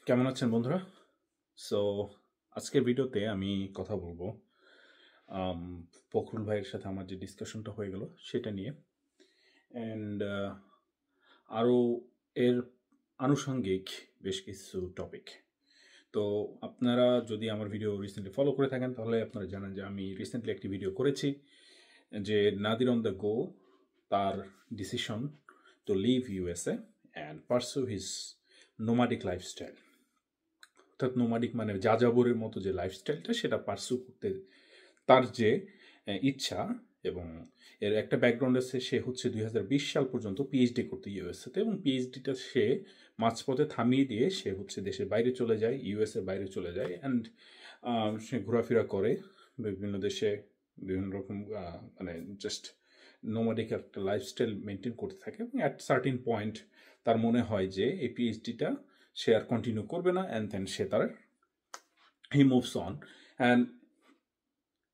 কেমন আছেন বন্ধুরা? সো আজকের ভিডিওতে আমি কথা বলবো আম ফখরুল ভাইয়ের সাথে আমার যে ডিসকাশনটা হয়ে গেল সেটা নিয়ে। অ্যান্ড আরও এর আনুষঙ্গিক বেশ কিছু টপিক। তো আপনারা যদি আমার ভিডিও রিসেন্টলি ফলো করে থাকেন তাহলে আপনারা জানেন যে আমি রিসেন্টলি একটি ভিডিও করেছি যে নাদির অন দ্য গো তার decision to leave USA and pursue his nomadic lifestyle. অর্থাৎ নোমাডিক মানে যাযাবরের মতো যে লাইফস্টাইলটা সেটা পার্সু করতে তার যে ইচ্ছা, এবং এর একটা ব্যাকগ্রাউন্ড আছে। সে হচ্ছে 2020 সাল পর্যন্ত পিএইচডি করতে ইউএসএতে, এবং পিএইচডিটা সে মাঝপথে থামিয়ে দিয়ে সে হচ্ছে দেশের বাইরে চলে যায়, ইউএসএর বাইরে চলে যায়। অ্যান্ড সে ঘোরাফেরা করে বিভিন্ন দেশে, বিভিন্ন রকম মানে জাস্ট নোমাডিক একটা লাইফস্টাইল মেনটেন করতে থাকে। এবং অ্যাট সার্টিন পয়েন্ট তার মনে হয় যে এই পিএইচডিটা সে আর কন্টিনিউ করবে না, অ্যান্ড দেন সে তার he moves on. And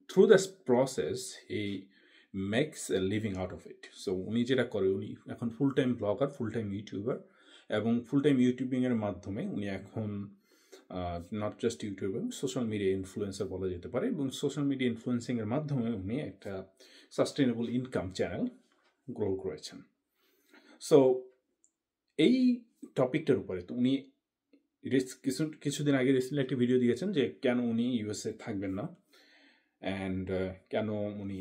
through this process he makes a living out of it. So উনি যেটা করে, উনি এখন full time blogger, full time YouTuber, এবং ফুল টাইম ইউটিউবিংয়ের মাধ্যমে উনি এখন not just YouTuber, social media influencer বলা যেতে পারে। এবং সোশ্যাল মিডিয়া ইনফ্লুয়েন্সিংয়ের মাধ্যমে উনি একটা সাস্টেনেবল ইনকাম চ্যানেল গ্রো করেছেন। সো এই টপিকটার উপরে তো উনি কিছুদিন আগে রিসেন্টলি একটি ভিডিও দিয়েছেন যে কেন উনি ইউএসএ থাকবেন না, অ্যান্ড কেন উনি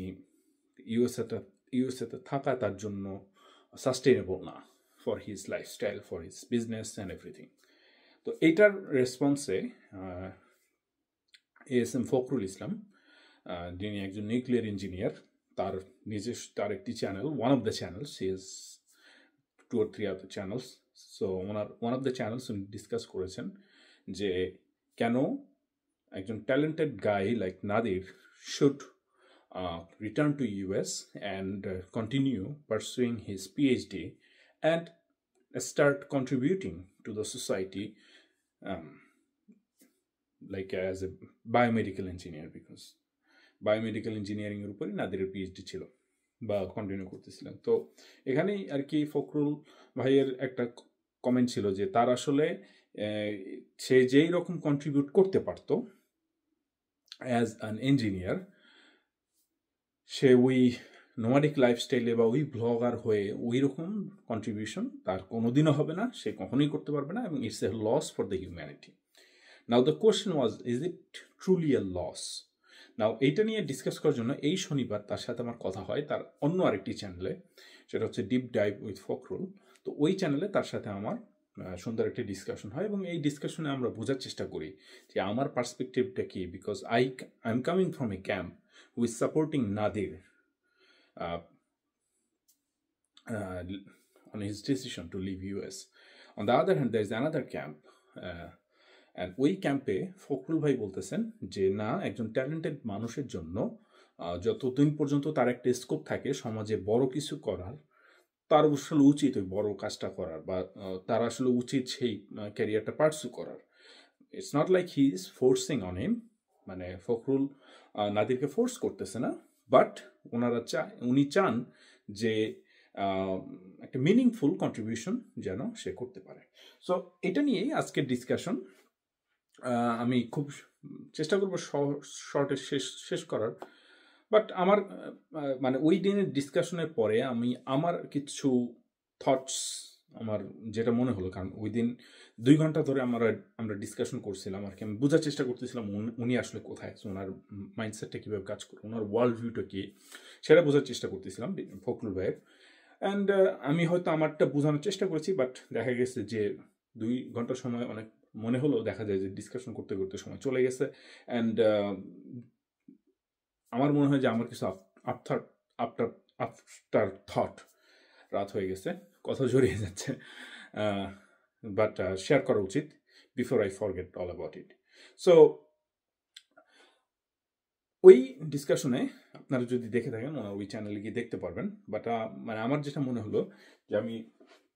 ইউএসএতে থাকা তার জন্য সাস্টেনেবল না for his lifestyle, for his business and everything. তো এইটার রেসপন্সে এএসএম ফখরুল ইসলাম, যিনি একজন নিউক্লিয়ার ইঞ্জিনিয়ার, তার একটি channel, one of the channels, he is 2 or 3 other channels. So one of the channels উনি ডিসকাস করেছেন যে কেন একজন talented guy like Nadir should return to US and continue pursuing his PhD and start contributing to the society, um, like as a biomedical engineer, because biomedical engineering এর উপরই নাদিরের PhD ছিল বা continue করতেছিলেন। তো এখানেই আর কি ফখরুল ভাইয়ের একটা কমেন্ট ছিল যে তার আসলে সে যেই রকম কন্ট্রিবিউট করতে পারতো অ্যাজ অ্যান ইঞ্জিনিয়ার, সে ওই নোমাডিক লাইফস্টাইলে বা ওই ব্লগার হয়ে ওই রকম কন্ট্রিবিউশন তার কোনোদিনও হবে না, সে কখনোই করতে পারবে না, এবং it's a loss for the humanity. Now the question was, is it truly a loss? Now এইটা নিয়ে ডিসকাস করার জন্য এই শনিবার তার সাথে আমার কথা হয় তার অন্য আরেকটি চ্যানেলে, সেটা হচ্ছে ডিপ ডাইভ উইথ ফখরুল। তো ওই চ্যানেলে তার সাথে আমার সুন্দর একটি ডিসকাশন হয়, এবং এই ডিসকাশনে আমরা বোঝার চেষ্টা করি যে আমার পার্সপেক্টিভটা কি, because I am coming from a camp who is supporting Nadir on his decision to leave US. On the other hand, there is another camp, and ওই ক্যাম্পে ফখরুল ভাই বলতেছেন যে না, একজন ট্যালেন্টেড মানুষের জন্য যতদিন পর্যন্ত তার একটা স্কোপ থাকে সমাজে বড় কিছু করার, তার আসলে উচিত ওই বড় কাজটা করার, বা তার আসলে উচিত সেই ক্যারিয়ারটা পার্সু করার। It's not like he is forcing on him, মানে ফখরুল নাদিরকে ফোর্স করতেছে না, বাট উনি চান যে একটা মিনিংফুল কন্ট্রিবিউশন যেন সে করতে পারে। সো এটা নিয়েই আজকের ডিসকাশন। আমি খুব চেষ্টা করবো শর্টে শেষ করার, বাট আমার মানে ওই দিনের ডিসকাশনের পরে আমি আমার কিছু থটস, আমার যেটা মনে হলো, কারণ ওই দিন 2 ঘন্টা ধরে আমরা ডিসকাশন করছিলাম আর কি, আমি বোঝার চেষ্টা করতেছিলাম উনি আসলে কোথায় আছে, ওনার মাইন্ডসেটটা কীভাবে কাজ করে, ওনার ওয়ার্ল্ড ভিউটা কী, সেটা বোঝার চেষ্টা করতেছিলাম ফখরুল ভাইয়ের। অ্যান্ড আমি হয়তো আমারটা বোঝানোর চেষ্টা করেছি, বাট দেখা গেছে যে 2 ঘন্টার সময় অনেক মনে হলো, দেখা যায় যে ডিসকাশন করতে করতে সময় চলে গেছে। অ্যান্ড আমার মনে হয় যে আমার কিছু আফটার থট রাত হয়ে গেছে, কথা জড়িয়ে যাচ্ছে, বাট শেয়ার করা উচিত before I forget all about it. So ওই ডিসকাশনে আপনারা যদি দেখে থাকেন ওনার ওই চ্যানেলে গিয়ে দেখতে পারবেন, বাট মানে আমার যেটা মনে হলো যে আমি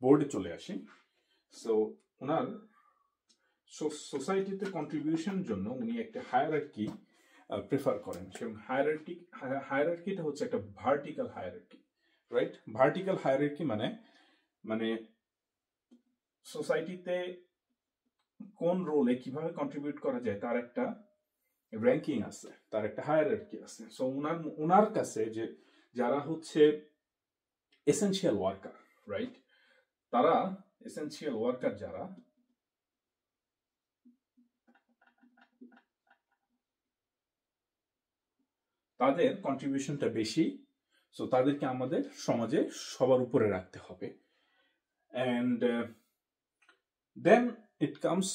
বোর্ডে চলে আসি। সো ওনার সোসাইটিতে কন্ট্রিবিউশনের জন্য উনি একটা হায়ারার্কি প্রেফার করেন, এবং হায়ারার্কিটা হচ্ছে একটা vertical hierarchy, right? Vertical hierarchy মানে সোসাইটিতে কোন রোলে কিভাবে কন্ট্রিবিউট করা যায় তার একটা র্যাঙ্কিং আছে, তার একটা হায়ারার্কি আছে। সো ওনার কাছে যে যারা হচ্ছে এসেনশিয়াল ওয়ার্কার, রাইট, তারা এসেনশিয়াল ওয়ার্কার যারা, তাদের কন্ট্রিবিউশনটা বেশি। সো তাদেরকে আমাদের সমাজে সবার উপরে রাখতে হবে। And then it comes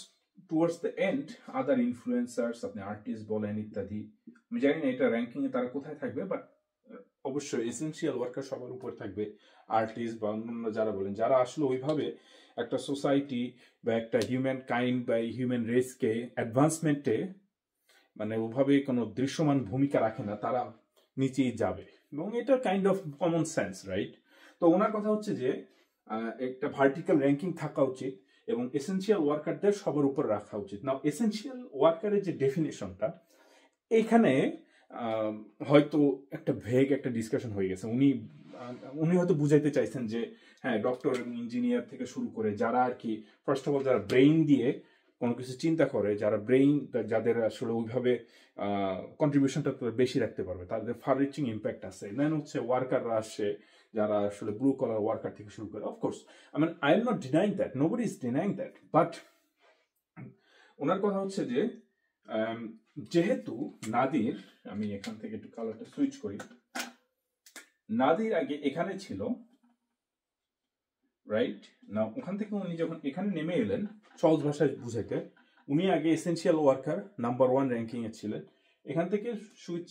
towards the end other influencers, আপনি আর্টিস্ট বলেন ইত্যাদি। আমি জানি না এটা র্যাঙ্কিংয়ে তারা কোথায় থাকবে, বাট অবশ্যই এসেনশিয়াল ওয়ার্কার সবার উপরে থাকবে। আর্টিস্ট বা অন্যান্য যারা বলেন, যারা আসলে ওইভাবে একটা সোসাইটি বা একটা হিউম্যান কাইন্ড বা হিউম্যান রেসকে অ্যাডভান্সমেন্টে মানে ওভাবে কোনো দৃশ্যমান ভূমিকা রাখে না, তারা নিচেই যাবে। এবং এটা kind of common sense, right? তো ওনার কথা হচ্ছে যে একটা ভার্টিক্যাল র্যাঙ্কিং থাকা উচিত এবং এসেনশিয়াল ওয়ার্কারদের সবার উপর রাখা উচিত। না, এসেনশিয়াল ওয়ার্কারের যে ডেফিনেশনটা, এইখানে হয়তো একটা ভেগ একটা ডিসকাশন হয়ে গেছে। উনি হয়তো বুঝাইতে চাইছেন যে হ্যাঁ, ডক্টর এবং ইঞ্জিনিয়ার থেকে শুরু করে যারা আর কি ফার্স্ট অফ অল যারা ব্রেইন দিয়ে কোনো কিছু চিন্তা করে, যারা ব্রেইন, যাদের আসলে ওইভাবে কন্ট্রিবিউশনটা বেশি রাখতে পারবে, তাদের ফার রিচিং ইম্প্যাক্ট আছে। দেন হচ্ছে ওয়ার্কাররা আসে যারা আসলে ব্লু কলার ওয়ার্কার থেকে শুরু করে। Of course I am not denying that, nobody is denying that, but ওনার কথা হচ্ছে যে যেহেতু নাদির, আমি এখান থেকে একটু কালারটা সুইচ করি, নাদির আগে এখানে ছিল, রাইট না, ওখান থেকে উনি যখন এখানে নেমে এলেন, সহজ ভাষায় বুঝাইতে, উনি আগে এসেনশিয়াল ওয়ার্কার নাম্বার 1 র্যাঙ্কিং এ ছিলেন। এখান থেকে সুইচ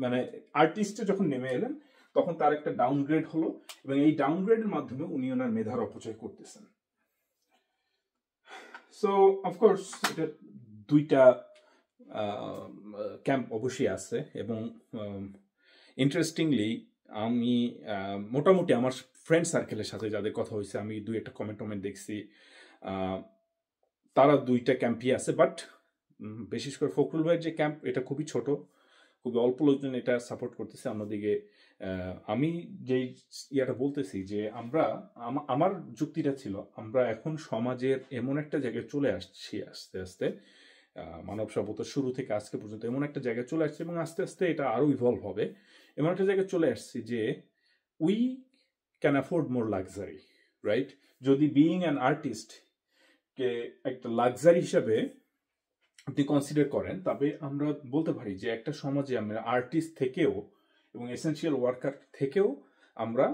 মানে আর্টিস্টে যখন নেমে এলেন, তখন তার একটা ডাউনগ্রেড হলো এবং এই ডাউনগ্রেডের মাধ্যমে উনি ওনার মেধার অপচয় করতেছেন। সো অফকোর্স এটা দুইটা ক্যাম্প অবশ্যই আছে এবং ইন্টারেস্টিংলি আমি মোটামুটি আমার ফ্রেন্ড সার্কেলের সাথে যাদের কথা হয়েছে, আমি দুই একটা কমেন্ট দেখছি, তারা দুইটা ক্যাম্পই আছে। বাট বিশেষ করে ফখরুল ভাইয়ের যে ক্যাম্প, এটা খুবই ছোট, খুবই অল্প লোকজন এটা সাপোর্ট করতেছে। অন্যদিকে আমি যেই ইয়াটা বলতেছি যে আমার যুক্তিটা ছিল, আমরা এখন সমাজের এমন একটা জায়গায় চলে আসছি আস্তে আস্তে, মানব সভ্যতার শুরু থেকে আজকে পর্যন্ত এমন একটা জায়গায় চলে আসছে এবং আস্তে আস্তে এটা আরো ইভলভ হবে। এমন একটা জায়গায় চলে আসছি যে we can afford more luxury, right? যদি বিইং অ্যান আর্টিস্ট কে একটা লাক্সারি হিসাবে আপনি কনসিডার করেন, তবে আমরা বলতে পারি যে একটা সমাজে আমরা আর্টিস্ট থেকেও এবং এসেনশিয়াল ওয়ার্কার থেকেও আমরা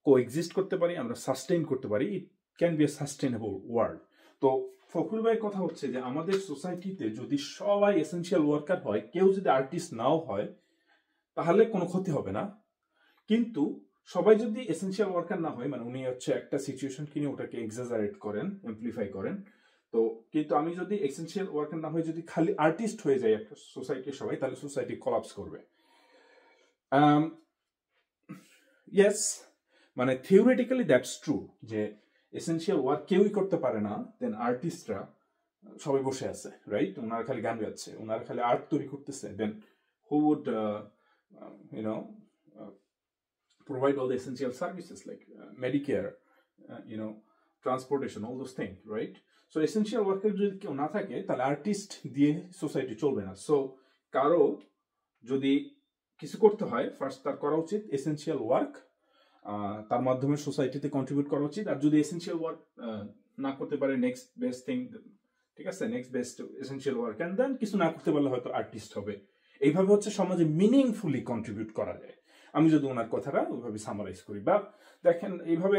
কোএক্সিস্ট করতে পারি, আমরা সাস্টেইন করতে পারি। It can B A sustainable world. তো ফখরুল ভাইয়ের কথা হচ্ছে যে আমাদের সোসাইটিতে যদি সবাই এসেনশিয়াল ওয়ার্কার হয়, কেউ যদি আর্টিস্ট নাও হয়, তাহলে কোনো ক্ষতি হবে না। কিন্তু সবাই যদি এসেনশিয়াল ওয়ার্কার না হয়, মানে উনি হচ্ছে একটা সিচুয়েশন কিনে ওটাকে এক্সাজারেট করেন, এমপ্লিফাই করেন। তো কিন্তু আমি যদি এসেনশিয়াল ওয়ার্কার না হয়ে যদি খালি আর্টিস্ট হয়ে যাই একটা সোসাইটির সবাই, তাহলে সোসাইটি কলাপস করবে। ইয়েস, মানে থিওরিটিক্যালি দ্যাটস ট্রু যে এসেনশিয়াল ওয়ার্ক কেউই করতে পারে না, দেন আর্টিস্টরা সবাই বসে আছে, রাইট? ওনারা খালি গান গাচ্ছে, ওনারা খালি আর্ট তৈরি করতেছে, then who would provide all the essential services like Medicare, transportation, all those things, right? So essential worker যদি কেউ না থাকে, তাহলে আর্টিস্ট দিয়ে সোসাইটি চলবে না। সো কারো যদি কিছু করতে হয়, ফার্স্ট তার করা উচিত এসেনশিয়াল ওয়ার্ক, তার মাধ্যমে সোসাইটিতে কন্ট্রিবিউট করা উচিত। আর যদি এসেনশিয়াল ওয়ার্ক না করতে পারে, নেক্সট বেস্ট থিং, ঠিক আছে, next best essential work, and then কিছু না করতে পারলে হয়তো আর্টিস্ট হবে। এইভাবে হচ্ছে সমাজে মিনিংফুলি কন্ট্রিবিউট করা যায়, আমি যদি ওনার কথাটা ওইভাবে সামারাইজ করি। বা দেখেন, এইভাবে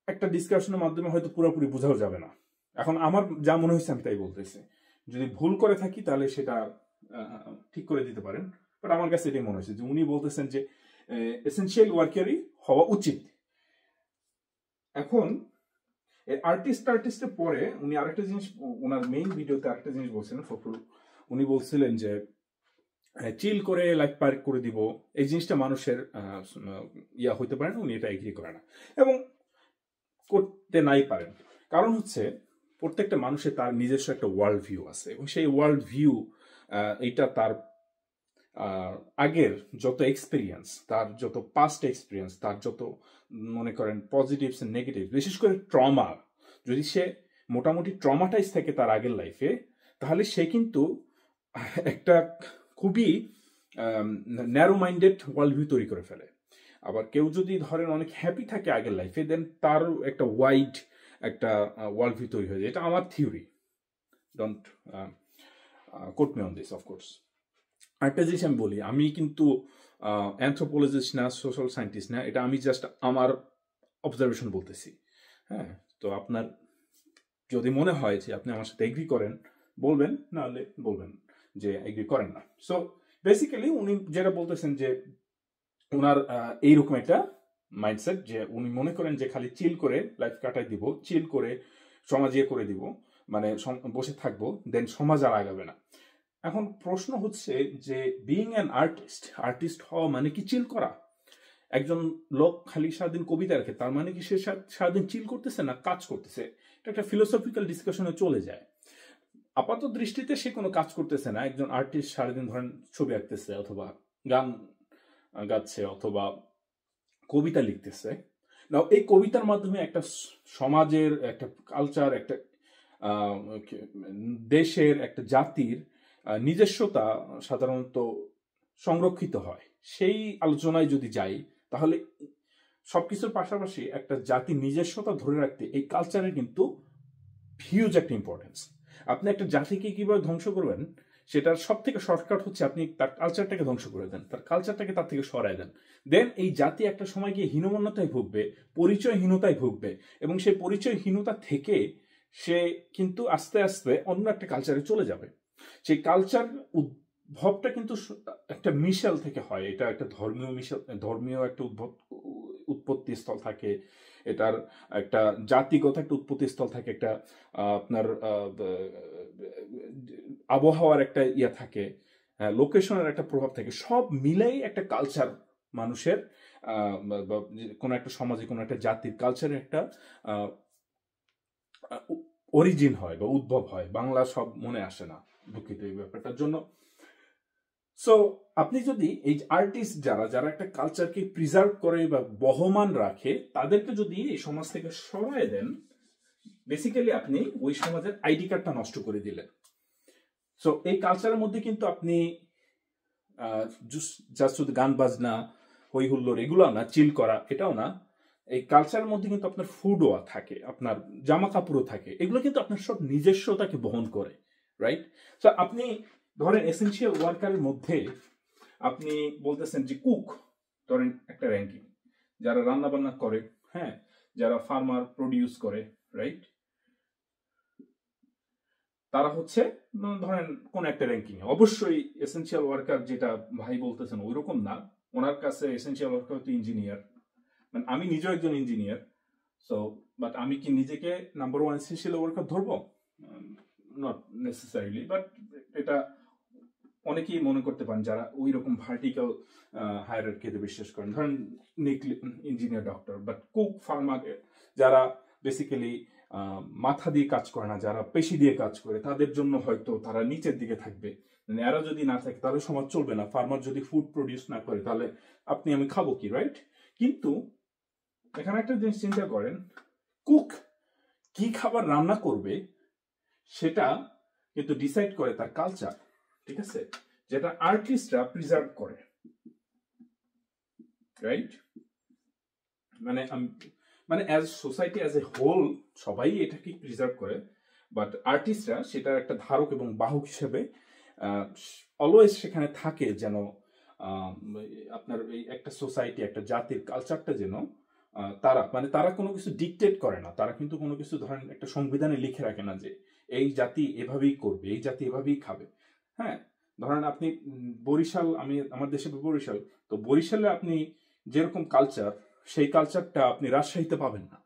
একটা ডিসকাশনের মাধ্যমে হয়তো পুরোপুরি বোঝাও যাবে না। এখন আমার যা মনে হয়েছে আমি তাই বলতেছি, যদি ভুল করে থাকি তাহলে সেটা ঠিক করে দিতে পারেন। বাট আমার কাছে এটাই মনে হয়েছে যে উনি বলতেছেন যে এসেনশিয়াল ওয়ার্কারই হওয়া উচিত। এখন আর্টিস্টের পরে উনি আরেকটা জিনিস, ওনার মেইন ভিডিওতে আরেকটা জিনিস বলছিলেন ফখরুল, উনি বলছিলেন যে চিল করে লাইফ পার করে দিব, এই জিনিসটা মানুষের ইয়া হইতে পারে না, উনি এটা এগ্রি করে না এবং করতে নাই পারেন। কারণ হচ্ছে প্রত্যেকটা মানুষের তার নিজস্ব একটা ওয়ার্ল্ড ভিউ আছে এবং সেই ওয়ার্ল্ড ভিউ, এটা তার আগের যত এক্সপিরিয়েন্স, তার যত পাস্ট এক্সপিরিয়েন্স, তার যত মনে করেন পজিটিভস এন্ড নেগেটিভ, বিশেষ করে ট্রমা, যদি সে মোটামুটি ট্রমাটাইজ থাকে তার আগের লাইফে, তাহলে সে কিন্তু একটা খুবই ন্যারো মাইন্ডেড ওয়ার্ল্ড ভিউ তৈরি করে ফেলে। আবার কেউ যদি ধরেন অনেক হ্যাপি থাকে আগের লাইফে, দেন তার একটা ওয়াইড একটা ওয়ার্ল্ড ভিউ তৈরি হয়ে যায়। এটা আমার theory, don't quote me on this of course. আরেকটা জিনিস আমি বলি, আমি কিন্তু অ্যানথ্রোপোলজিস্ট না, সোশ্যাল সায়েন্টিস্ট না, এটা আমি জাস্ট আমার অবজারভেশন বলতেছি। হ্যাঁ, তো আপনার যদি মনে হয় যে আপনি আমার সাথে এগ্রি করেন বলবেন, নাহলে বলবেন যে এগ্রি করেন না। সো বেসিক্যালি উনি যেটা বলতেছেন যে ওনার এইরকম একটা মাইন্ডসেট, যে উনি মনে করেন যে খালি চিল করে লাইফ কাটাই দিব, চিল করে সমাজ ইয়ে করে দিব, মানে বসে থাকবো, দেন সমাজ আর আগাবে না। এখন প্রশ্ন হচ্ছে যে বিইং অ্যান আর্টিস্ট হওয়া মানে কি চিল করা? একজন লোক খালি সারাদিন কবিতা রাখে, তার মানে কি সে সারাদিন চিল করতেছে না কাজ করতেছে? এটা একটা ফিলোসফিক্যাল ডিসকাশনে চলে যায়। আপাত দৃষ্টিতে সে কোনো কাজ করতেছে না। একজন আর্টিস্ট সারাদিন ধরেন ছবি আঁকতেছে, অথবা গান গাচ্ছে, অথবা কবিতা লিখতেছে। নাও এই কবিতার মাধ্যমে একটা সমাজের, একটা কালচার, একটা দেশের, একটা জাতির নিজস্বতা সাধারণত সংরক্ষিত হয়। সেই আলোচনায় যদি যাই, তাহলে সবকিছুর পাশাপাশি একটা জাতির নিজস্বতা ধরে রাখতে এই কালচারের কিন্তু হিউজ একটা ইম্পর্টেন্স। আপনি একটা জাতিকে কিভাবে ধ্বংস করবেন, সেটার সব থেকে শর্টকাট হচ্ছে আপনি তার কালচারটাকে ধ্বংস করে দেন, তার কালচারটাকে তার থেকে সরাই দেন। দেন এই জাতি একটা সময় গিয়ে হীনমন্যতায় ভুগবে, পরিচয়হীনতায় ভুগবে, এবং সেই পরিচয়হীনতা থেকে সে কিন্তু আস্তে আস্তে অন্য একটা কালচারে চলে যাবে। সেই কালচার উদ্ভবটা কিন্তু একটা মিশেল থেকে হয়। এটা একটা ধর্মীয় একটা উৎপত্তি স্থল থাকে, এটার একটা জাতিগত একটা উৎপত্তি স্থল থাকে, একটা আপনার আবহাওয়ার একটা ইয়া থাকে, লোকেশনের একটা প্রভাব থাকে, সব মিলেই একটা কালচার মানুষের কোনো একটা সমাজে, কোনো একটা জাতির কালচারের একটা অরিজিন হয় বা উদ্ভব হয়। বাংলা সব মনে আসে না, দুঃখিত এই ব্যাপারটার জন্য। সো আপনি যদি এই আর্টিস্ট যারা যারা একটা কালচারকে প্রিজার্ভ করে বা বহমান রাখে, তাদেরকে যদি এই সমাজ থেকে সরায় দেন, বেসিক্যালি আপনি ওই সমাজের আইডি কার্ডটা নষ্ট করে দিলেন। সো এই কালচারের মধ্যে কিন্তু আপনি জাস্ট শুধু গান বাজনা, হই হুল্লোড় এগুলো না, চিল করা এটাও না, এই কালচারের মধ্যে কিন্তু আপনার ফুডও থাকে, আপনার জামা কাপড়ও থাকে, এগুলো কিন্তু আপনার সব নিজস্বতাকে বহন করে, রাইট? সো আপনি ধরেন এসেনশিয়াল ওয়ার্কারের মধ্যে আপনি বলতেছেন যে কুক, ধরেন একটা র্যাঙ্কিং, যারা রান্না বান্না করে, হ্যাঁ, যারা ফার্মার প্রডিউস করে, রাইট, তারা হচ্ছে ধরেন কোন একটা র্যাঙ্কিং। অবশ্যই এসেনশিয়াল ওয়ার্কার যেটা ভাই বলতেছেন ওই রকম না, ওনার কাছে এসেনশিয়াল ওয়ার্কার হচ্ছে ইঞ্জিনিয়ার। মানে আমি নিজেও একজন ইঞ্জিনিয়ার। সো বাট আমি কি নিজেকে নাম্বার ওয়ান এসেনশিয়াল ওয়ার্কার ধরবো? নট নেসেসারিলি, বাট এটা অনেকেই মনে করতে পারেন যারা ওই রকম ভার্টিক্যাল হায়ারার্কিতে বিশ্বাস করেন, ধরেন engineer, doctor. But cook, farmer, যারা বেসিক্যালি মাথা দিয়ে কাজ করে না, যারা পেশি দিয়ে কাজ করে, তাদের জন্য হয়তো তারা নিচের দিকে থাকবে। মানে এরা যদি না থাকে তাহলে সমাজ চলবে না। ফার্মার যদি ফুড প্রডিউস না করে, তাহলে আপনি আমি খাবো কি, রাইট? কিন্তু এখানে একটা জিনিস চিন্তা করেন, কুক কি খাবার রান্না করবে সেটা কিন্তু ডিসাইড করে তার কালচার, ঠিক আছে, যেটা আর্টিস্টরা প্রিজার্ভ করে, রাইট? মানে as society as a whole সবাই এটাকে প্রিজার্ভ করে, বাট আর্টিস্টরা সেটার একটা ধারক এবং বাহক হিসেবে অলওয়েজ সেখানে থাকে, যেন আপনার এই একটা সোসাইটি, একটা জাতির কালচারটা যেন তারা কোনো কিছু ডিকটেট করে না। তারা কিন্তু কোনো কিছু ধরেন একটা সংবিধানে লিখে রাখে না যে এই জাতি এভাবেই করবে, এই জাতি এভাবেই খাবে। হ্যাঁ, ধরেন আপনি বরিশাল, আমার দেশে বরিশাল, তো বরিশালে আপনি যেরকম কালচার, সেই কালচারটা আপনি রাজশাহীতে পাবেন না,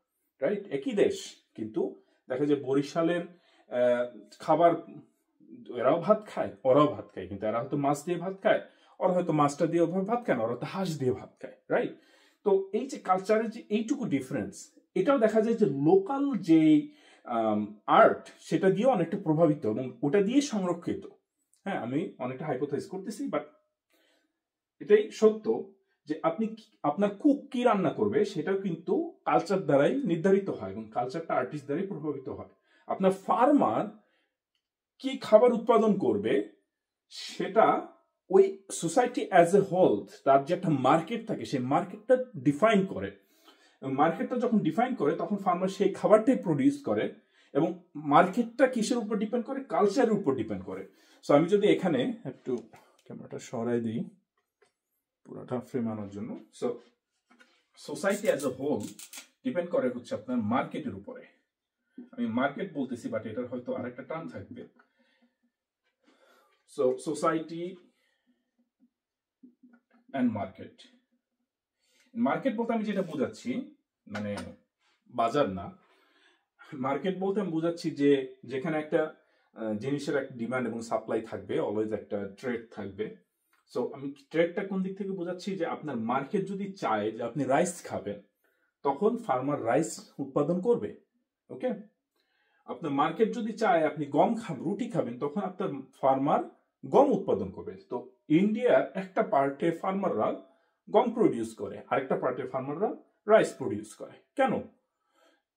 রাইট? একই দেশ, কিন্তু দেখা যায় বরিশালের খাবার, এরাও ভাত খায়, ওরাও ভাত খায়, কিন্তু এরা হয়তো মাছ দিয়ে ভাত খায়, ওরা হয়তো মাছটা দিয়ে ভাত খায় না, ওরা হয়তো হাঁস দিয়ে ভাত খায়, রাইট? তো এই যে কালচারের যে এইটুকু ডিফারেন্স, এটাও দেখা যায় যে লোকাল যে আর্ট, সেটা দিয়ে অনেকটা প্রভাবিত এবং ওটা দিয়ে সংরক্ষিত। হ্যাঁ, আমি অনেকটা হাইপোথেসাইজ করতেছি, বাট এটাই সত্য যে আপনার কুক কি রান্না করবে সেটাও কিন্তু কালচার দ্বারাই নির্ধারিত হয়, এবং কালচারটা আর্টিস্ট দ্বারাই প্রভাবিত হয়। আপনার ফার্মার কি খাবার উৎপাদন করবে সেটা ওই সোসাইটি অ্যাজ এ হোল, তার যে একটা মার্কেট থাকে সেই মার্কেটটা ডিফাইন করে। মার্কেটটা যখন ডিফাইন করে তখন ফার্মার সেই খাবারটাই প্রডিউস করে, এবং মার্কেটটা কিসের উপর ডিপেন্ড করে? কালচারের উপর ডিপেন্ড করে। সো আমি যদি এখানে একটু ক্যামেরাটা সরাই দিই পুরোটা ফ্রেম আনার জন্য। So society as a whole depend করে হচ্ছে আপনার মার্কেটের উপরে। আমি মার্কেট বলতেছি, বাট এটার হয়তো আরেকটা টার্ম থাকবে। So society and market. Market বলতে আমি যেটা বোঝাচ্ছি, মানে বাজার না, মার্কেট বলতে আমি বোঝাচ্ছি যে যেখানে একটা জিনিসের একটা ডিমান্ড এবং সাপ্লাই থাকবে, অলওয়েজ একটা ট্রেড থাকবে। সো আমি ট্রেডটা কোন দিক থেকে বোঝাচ্ছি, যে আপনার মার্কেট যদি চায় যে আপনি রাইস খাবেন, তখন ফার্মার রাইস উৎপাদন করবে। ওকে, আপনার মার্কেট যদি চায় আপনি গম খাবেন, রুটি খাবেন, তখন আপনার ফার্মার গম উৎপাদন করবে। তো ইন্ডিয়ার একটা পার্টে ফার্মাররা গম প্রডিউস করে, আরেকটা পার্টে ফার্মাররা রাইস প্রডিউস করে। কেন?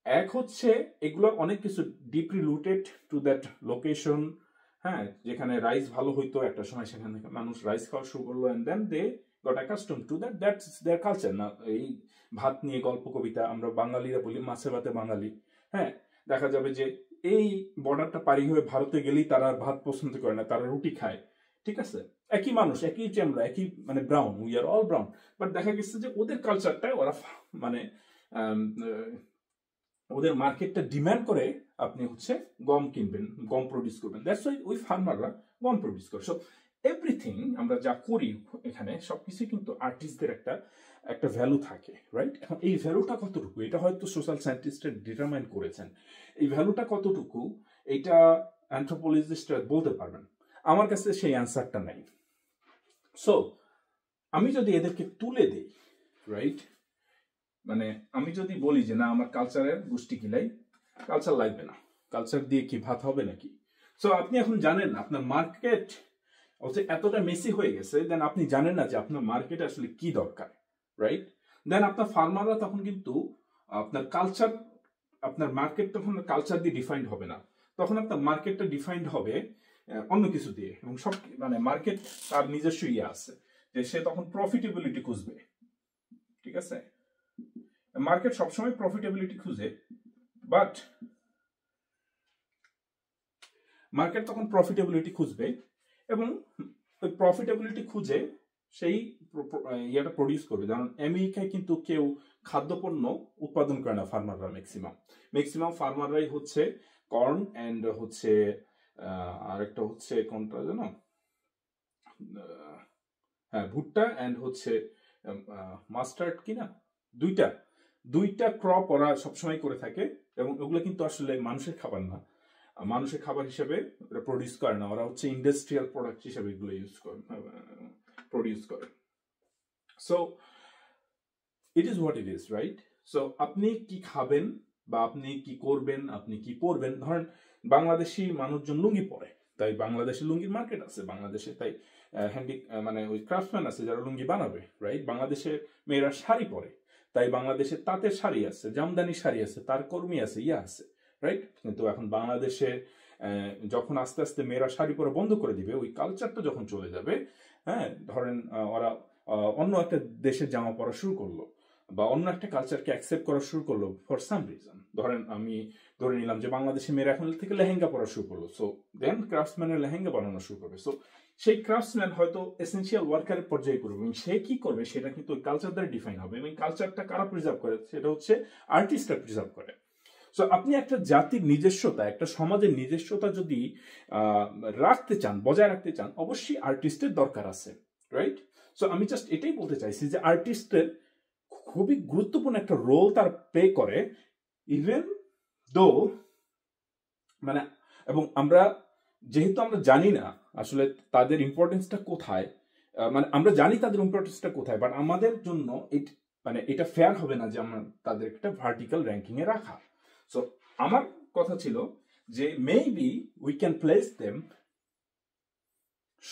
এক হচ্ছে এগুলো অনেক কিছু deeply rooted to that location. হ্যাঁ, যেখানে রাইস ভালো হইতো একটা সময়, সেখানে মানুষ রাইস খাওয়া শুরু করলো, and then they got accustom to that, that's their culture. না এই ভাত নিয়ে গল্প কবিতা, আমরা বাঙালিরা বলি মাছে ভাতে বাঙালি। হ্যাঁ, দেখা যাবে যে এই বর্ডারটা পারি হয়ে ভারতে গেলেই তারা ভাত পছন্দ করে না, তারা রুটি খায়। ঠিক আছে, একই মানুষ, একই চেমরা, একই মানে brown, we are all brown. But দেখা গেছে যে ওদের কালচারটাই ওরা মানে ওদের মার্কেটটা ডিমান্ড করে আপনি হচ্ছে গম কিনবেন, গম প্রডিউস করবেন। দ্যাটস ওয়াই ওই ফার্মাররা গম প্রডিউস করে। সো এভরিথিং আমরা যা করি এখানে সবকিছু কিন্তু আর্টিস্টদের একটা একটা ভ্যালু থাকে, রাইট? এখন এই ভ্যালুটা কতটুকু, এটা হয়তো সোশ্যাল সায়েন্টিস্টরা ডিটারমাইন করেছেন। এই ভ্যালুটা কতটুকু এটা অ্যানথ্রোপোলজিস্টরা বলতে পারবেন। আমার কাছে সেই অ্যান্সারটা নাই। সো আমি যদি এদেরকে তুলে দিই, রাইট, মানে আমি যদি বলি যে না আমার কালচারের গোষ্ঠী কিলাই, কালচার লাগবে না, কালচার দিয়ে কি ভাত হবে নাকি? সো আপনি এখন জানেন না আপনার মার্কেট হচ্ছে এতটা মেসি হয়ে গেছে, দেন আপনি জানেন না যে আপনার মার্কেট আসলে কি দরকার, রাইট? দেন আপনার ফার্মাররা তখন কিন্তু আপনার কালচার, আপনার মার্কেট তখন কালচার দিয়ে ডিফাইন্ড হবে না, তখন আপনার মার্কেটটা ডিফাইন্ড হবে অন্য কিছু দিয়ে। এবং সব মানে মার্কেট তার নিজস্ব ইয়ে আছে যে সে তখন প্রফিটেবিলিটি খুঁজবে। ঠিক আছে, মার্কেট সবসময় প্রফিটেবিলিটি খুঁজে, বাট মার্কেট তখন প্রফিটেবিলিটি খুঁজবে, এবং ওই প্রফিটেবিলিটি খুঁজে সেই ইয়েটা প্রডিউস করবে। যেমন আমেরিকায় কিন্তু কেউ খাদ্যপণ্য উৎপাদন করে না, ফার্মাররা ম্যাক্সিমাম ফার্মাররাই হচ্ছে কর্ন অ্যান্ড হচ্ছে আরেকটা হচ্ছে কোনটা যেন, হ্যাঁ ভুট্টা অ্যান্ড হচ্ছে মাস্টার্ড, কিনা দুইটা ক্রপ ওরা সবসময় করে থাকে। এবং ওগুলো কিন্তু আসলে মানুষের খাবার না, মানুষের খাবার হিসেবে প্রডিউস করে না, ওরা হচ্ছে ইন্ডাস্ট্রিয়াল প্রোডাক্ট হিসেবে এগুলো ইউজ করে, প্রডিউস করে। So it is what it is, right? So আপনি কি খাবেন বা আপনি কি করবেন, আপনি কি পরবেন, ধরেন বাংলাদেশি মানুষজন লুঙ্গি পরে, তাই বাংলাদেশি লুঙ্গির মার্কেট আছে বাংলাদেশে, তাই হ্যান্ডি মানে ওই ক্রাফটসম্যান আছে যারা লুঙ্গি বানাবে, রাইট? বাংলাদেশের মেয়েরা শাড়ি পরে, তাই বাংলাদেশে তাঁতের শাড়ি আছে, জামদানি শাড়ি আছে, তার কর্মী আছে, ইয়া আছে, রাইট? কিন্তু এখন বাংলাদেশে যখন আস্তে আস্তে মেয়েরা শাড়ি পরে বন্ধ করে দিবে, ওই কালচারটা যখন চলে যাবে, হ্যাঁ ধরেন ওরা অন্য একটা দেশের জামা পরা শুরু করলো, বা অন্য একটা কালচারকে অ্যাকসেপ্ট করা শুরু করলো ফর সাম রিজন। ধরেন আমি ধরে নিলাম যে বাংলাদেশে মেয়েরা এখন থেকে লেহেঙ্গা পরা শুরু করলো, সো দেন ক্রাফটসম্যানের লেহেঙ্গা বানানো শুরু করবে। সো সেই ক্রাফটসম্যান হয়তো এসেন্সিয়াল ওয়ার্কারের পর্যায়ে করবে, এবং সে কি করবে সেটা কিন্তু ওই কালচার দ্বারা ডিফাইন হবে। এবং কালচারটা কারা প্রিজার্ভ করে? সেটা হচ্ছে আর্টিস্টরা প্রিজার্ভ করে। সো আপনি একটা জাতির নিজস্বতা, একটা সমাজের নিজস্বতা যদি রাখতে চান, বজায় রাখতে চান, অবশ্যই আর্টিস্টের দরকার আছে, রাইট? সো আমি জাস্ট এটাই বলতে চাইছি যে আর্টিস্টের খুবই গুরুত্বপূর্ণ একটা রোল তার প্লে করে, ইভেন দো মানে, এবং আমরা যেহেতু আমরা জানি না আসলে তাদের ইম্পর্টেন্সটা কোথায়, মানে আমরা জানি তাদের ইম্পর্টেন্সটা কোথায়, বাট আমাদের জন্য মানে এটা ফেয়ার হবে না যে আমরা তাদের একটা ভার্টিক্যাল র্যাঙ্কিং এ রাখা। সো আমার কথা ছিল যে maybe we can place them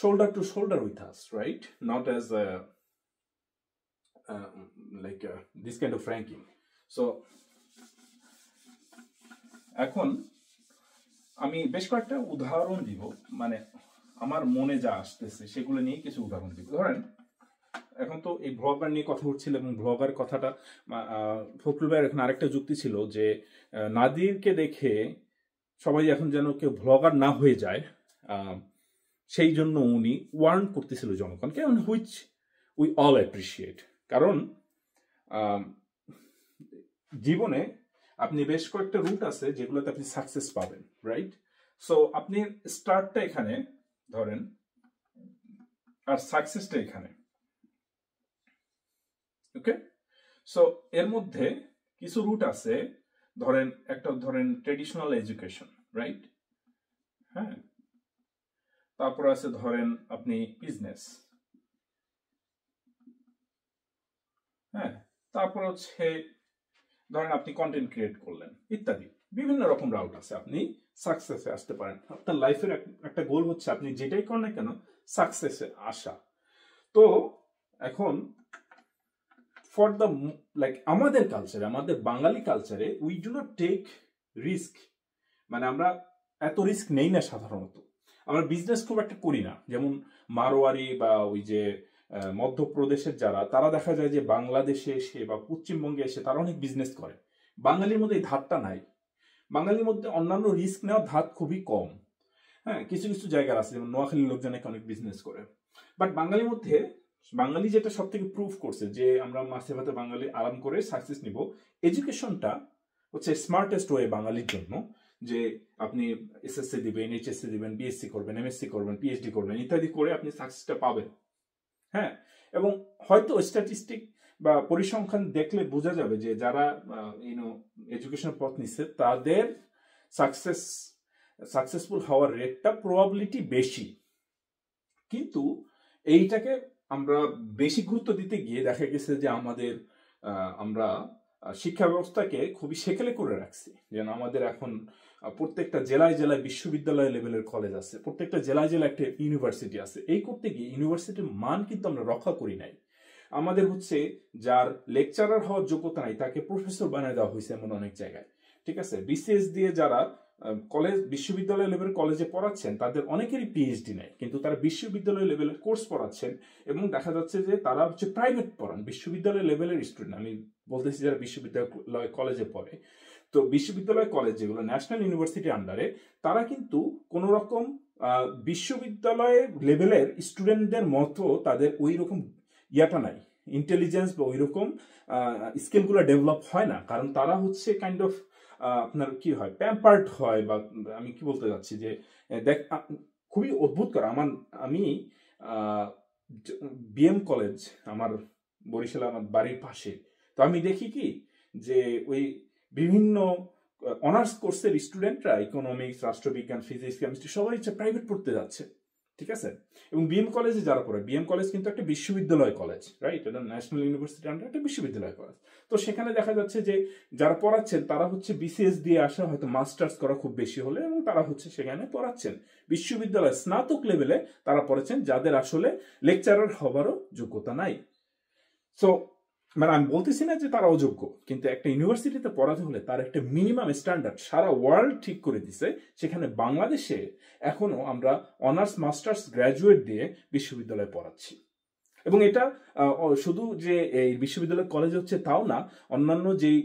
shoulder to shoulder with us, right? Not as like this kind of ranking. So এখন আমি বেশ কয়েকটা উদাহরণ দিব, মানে আমার মনে যা আসতেছে সেগুলো নিয়ে কিছু উদাহরণ দিব। ধরেন এখন তো এই ভ্লগার নিয়ে কথা হচ্ছিল, এবং ভ্লগার কথাটা ফখরুল ভাইয়ের এখন আরেকটা যুক্তি ছিল যে নাদিরকে দেখে সবাই এখন যেন কেউ ভ্লগার না হয়ে যায়, সেই জন্য উনি ওয়ার্ন করতেছিল জনগণকে, হুইচ উই অল অ্যাপ্রিসিয়েট। কারণ জীবনে আপনি বেশ কয়েকটা রুট আছে যেগুলোতে আপনি সাকসেস পাবেন, রাইট? সো আপনি স্টার্টটা এখানে ধরেন আর সাকসেসটা এখানে, ওকে? সো এর মধ্যে কিছু রুট আছে, ধরেন একটা ধরেন ট্রেডিশনাল এডুকেশন, রাইট? হ্যাঁ, তারপর আছে ধরেন আপনি বিজনেস, হ্যাঁ, তারপর হচ্ছে ধরেন আপনি কন্টেন্ট ক্রিয়েট করলেন, ইত্যাদি বিভিন্ন রকম রাউট আছে, আপনি সাকসেসে আসতে পারেন। আপনার লাইফের একটা গোল হচ্ছে আপনি যেটাই করেন না কেন সাকসেসে আসা। তো এখন ফর দ্য লাইক আমাদের কালচারে, আমাদের বাঙালি কালচারে we do not take risk, মানে আমরা এত রিস্ক নেই না সাধারণত। আমরা বিজনেস খুব একটা করি না, যেমন মারোয়ারি বা ওই যে মধ্যপ্রদেশের যারা, তারা দেখা যায় যে বাংলাদেশে এসে বা পশ্চিমবঙ্গে এসে তারা অনেক বিজনেস করে। বাঙালির মধ্যে এই ধাতটা নাই, বাঙালির মধ্যে অন্যান্য রিস্ক নেওয়ার ধাত খুবই কম। হ্যাঁ, কিছু কিছু জায়গার আছে, যেমন নোয়াখালীর লোকজন অনেক বিজনেস করে, বাট বাঙালির মধ্যে বাঙালি যেটা সব থেকে প্রুভ করছে যে আমরা মাছে ভাতে বাঙালি আরাম করে সাকসেস নিব, এডুকেশনটা হচ্ছে স্মার্টেস্ট ওয়ে বাঙালির জন্য। যে আপনি এসএসসি দিবেন, এইচএসসি দিবেন, বিএসসি করবেন, এমএসসি করবেন, পিএইচডি করবেন, ইত্যাদি করে আপনি সাকসেসটা পাবেন। হ্যাঁ, এবং হয়তো স্ট্যাটিস্টিক বা পরিসংখ্যান দেখলে বোঝা যাবে যে যারা এডুকেশন পথ নিচ্ছে তাদের সাকসেসফুল হওয়ার রেটটা প্রবাবিলিটি বেশি। কিন্তু এইটাকে আমরা বেশি গুরুত্ব দিতে গিয়ে দেখা গেছে যে আমরা শিক্ষা ব্যবস্থাকে খুবই সেকেলে করে রাখছি। যেন আমাদের এখন প্রত্যেকটা জেলায় জেলায় বিশ্ববিদ্যালয় লেভেলের কলেজ আছে, প্রত্যেকটা জেলায় জেলায় একটা ইউনিভার্সিটি আছে। এই করতে গিয়ে ইউনিভার্সিটির মান কিন্তু আমরা রক্ষা করি নাই। আমাদের হচ্ছে যার লেকচারার হওয়ার যোগ্যতা নাই তাকে প্রফেসর বানিয়ে দেওয়া হয়েছে এমন অনেক জায়গায়, ঠিক আছে? বিসিএস দিয়ে যারা বিশ্ববিদ্যালয় লেভেলের কলেজে পড়াচ্ছেন তাদের অনেকেরই পিএইচডি নেই, কিন্তু তারা বিশ্ববিদ্যালয় লেভেলের কোর্স পড়াচ্ছেন, এবং দেখা যাচ্ছে যে তারা হচ্ছে প্রাইভেট পড়ান, বিশ্ববিদ্যালয় লেভেলের স্টুডেন্ট আমি বলতেছি যারা বিশ্ববিদ্যালয় কলেজে পড়ে। তো বিশ্ববিদ্যালয় কলেজ যেগুলো ন্যাশনাল ইউনিভার্সিটির আন্ডারে, তারা কিন্তু কোন রকম বিশ্ববিদ্যালয় লেভেলের স্টুডেন্টদের মতো তাদের ওই রকম ইয়াটা নাই, ইন্টেলিজেন্স বা ওই রকম স্কিলগুলো ডেভেলপ হয় না। কারণ তারা হচ্ছে কাইন্ড অফ আপনার কি হয়, প্যাম্পার্ড হয়, বা আমি কি বলতে যাচ্ছি যে দেখ খুবই অদ্ভুত করা। আমি বিএম কলেজ আমার বরিশাল আমার বাড়ির পাশে, তো আমি দেখি কি যে ওই বিভিন্ন অনার্স কোর্সের স্টুডেন্টরা ইকোনমিক্স, রাষ্ট্রবিজ্ঞান, ফিজিক্স, কেমিস্ট্রি সবাই হচ্ছে প্রাইভেট পড়তে যাচ্ছে, ঠিক আছে? এবং বিএম কলেজে যারা পড়ে, বিএম কলেজ কিন্তু একটা বিশ্ববিদ্যালয় কলেজ, রাইট? এটা ন্যাশনাল ইউনিভার্সিটি আন্ডার একটা বিশ্ববিদ্যালয় কলেজ। তো সেখানে দেখা যাচ্ছে যে যারা পড়াচ্ছেন তারা হচ্ছে বিসিএস দিয়ে আসা, হয়তো মাস্টার্স করা খুব বেশি হলে, এবং তারা হচ্ছে সেখানে পড়াচ্ছেন বিশ্ববিদ্যালয় স্নাতক লেভেলে তারা পড়েছেন, যাদের আসলে লেকচারার হবারও যোগ্যতা নাই। সো মানে আমি বলতেছি না যে তারা অযোগ্য, কিন্তু একটা ইউনিভার্সিটিতে পড়াতে হলে তার একটা মিনিমাম স্ট্যান্ডার্ড সারা ওয়ার্ল্ড ঠিক করে দিছে। সেখানে বাংলাদেশে এখনো আমরা অনার্স, মাস্টার্স, গ্র্যাজুয়েট দিয়ে বিশ্ববিদ্যালয়ে পড়াচ্ছি। এবং এটা শুধু যে এই বিশ্ববিদ্যালয় কলেজ হচ্ছে তাও না, অন্যান্য যেই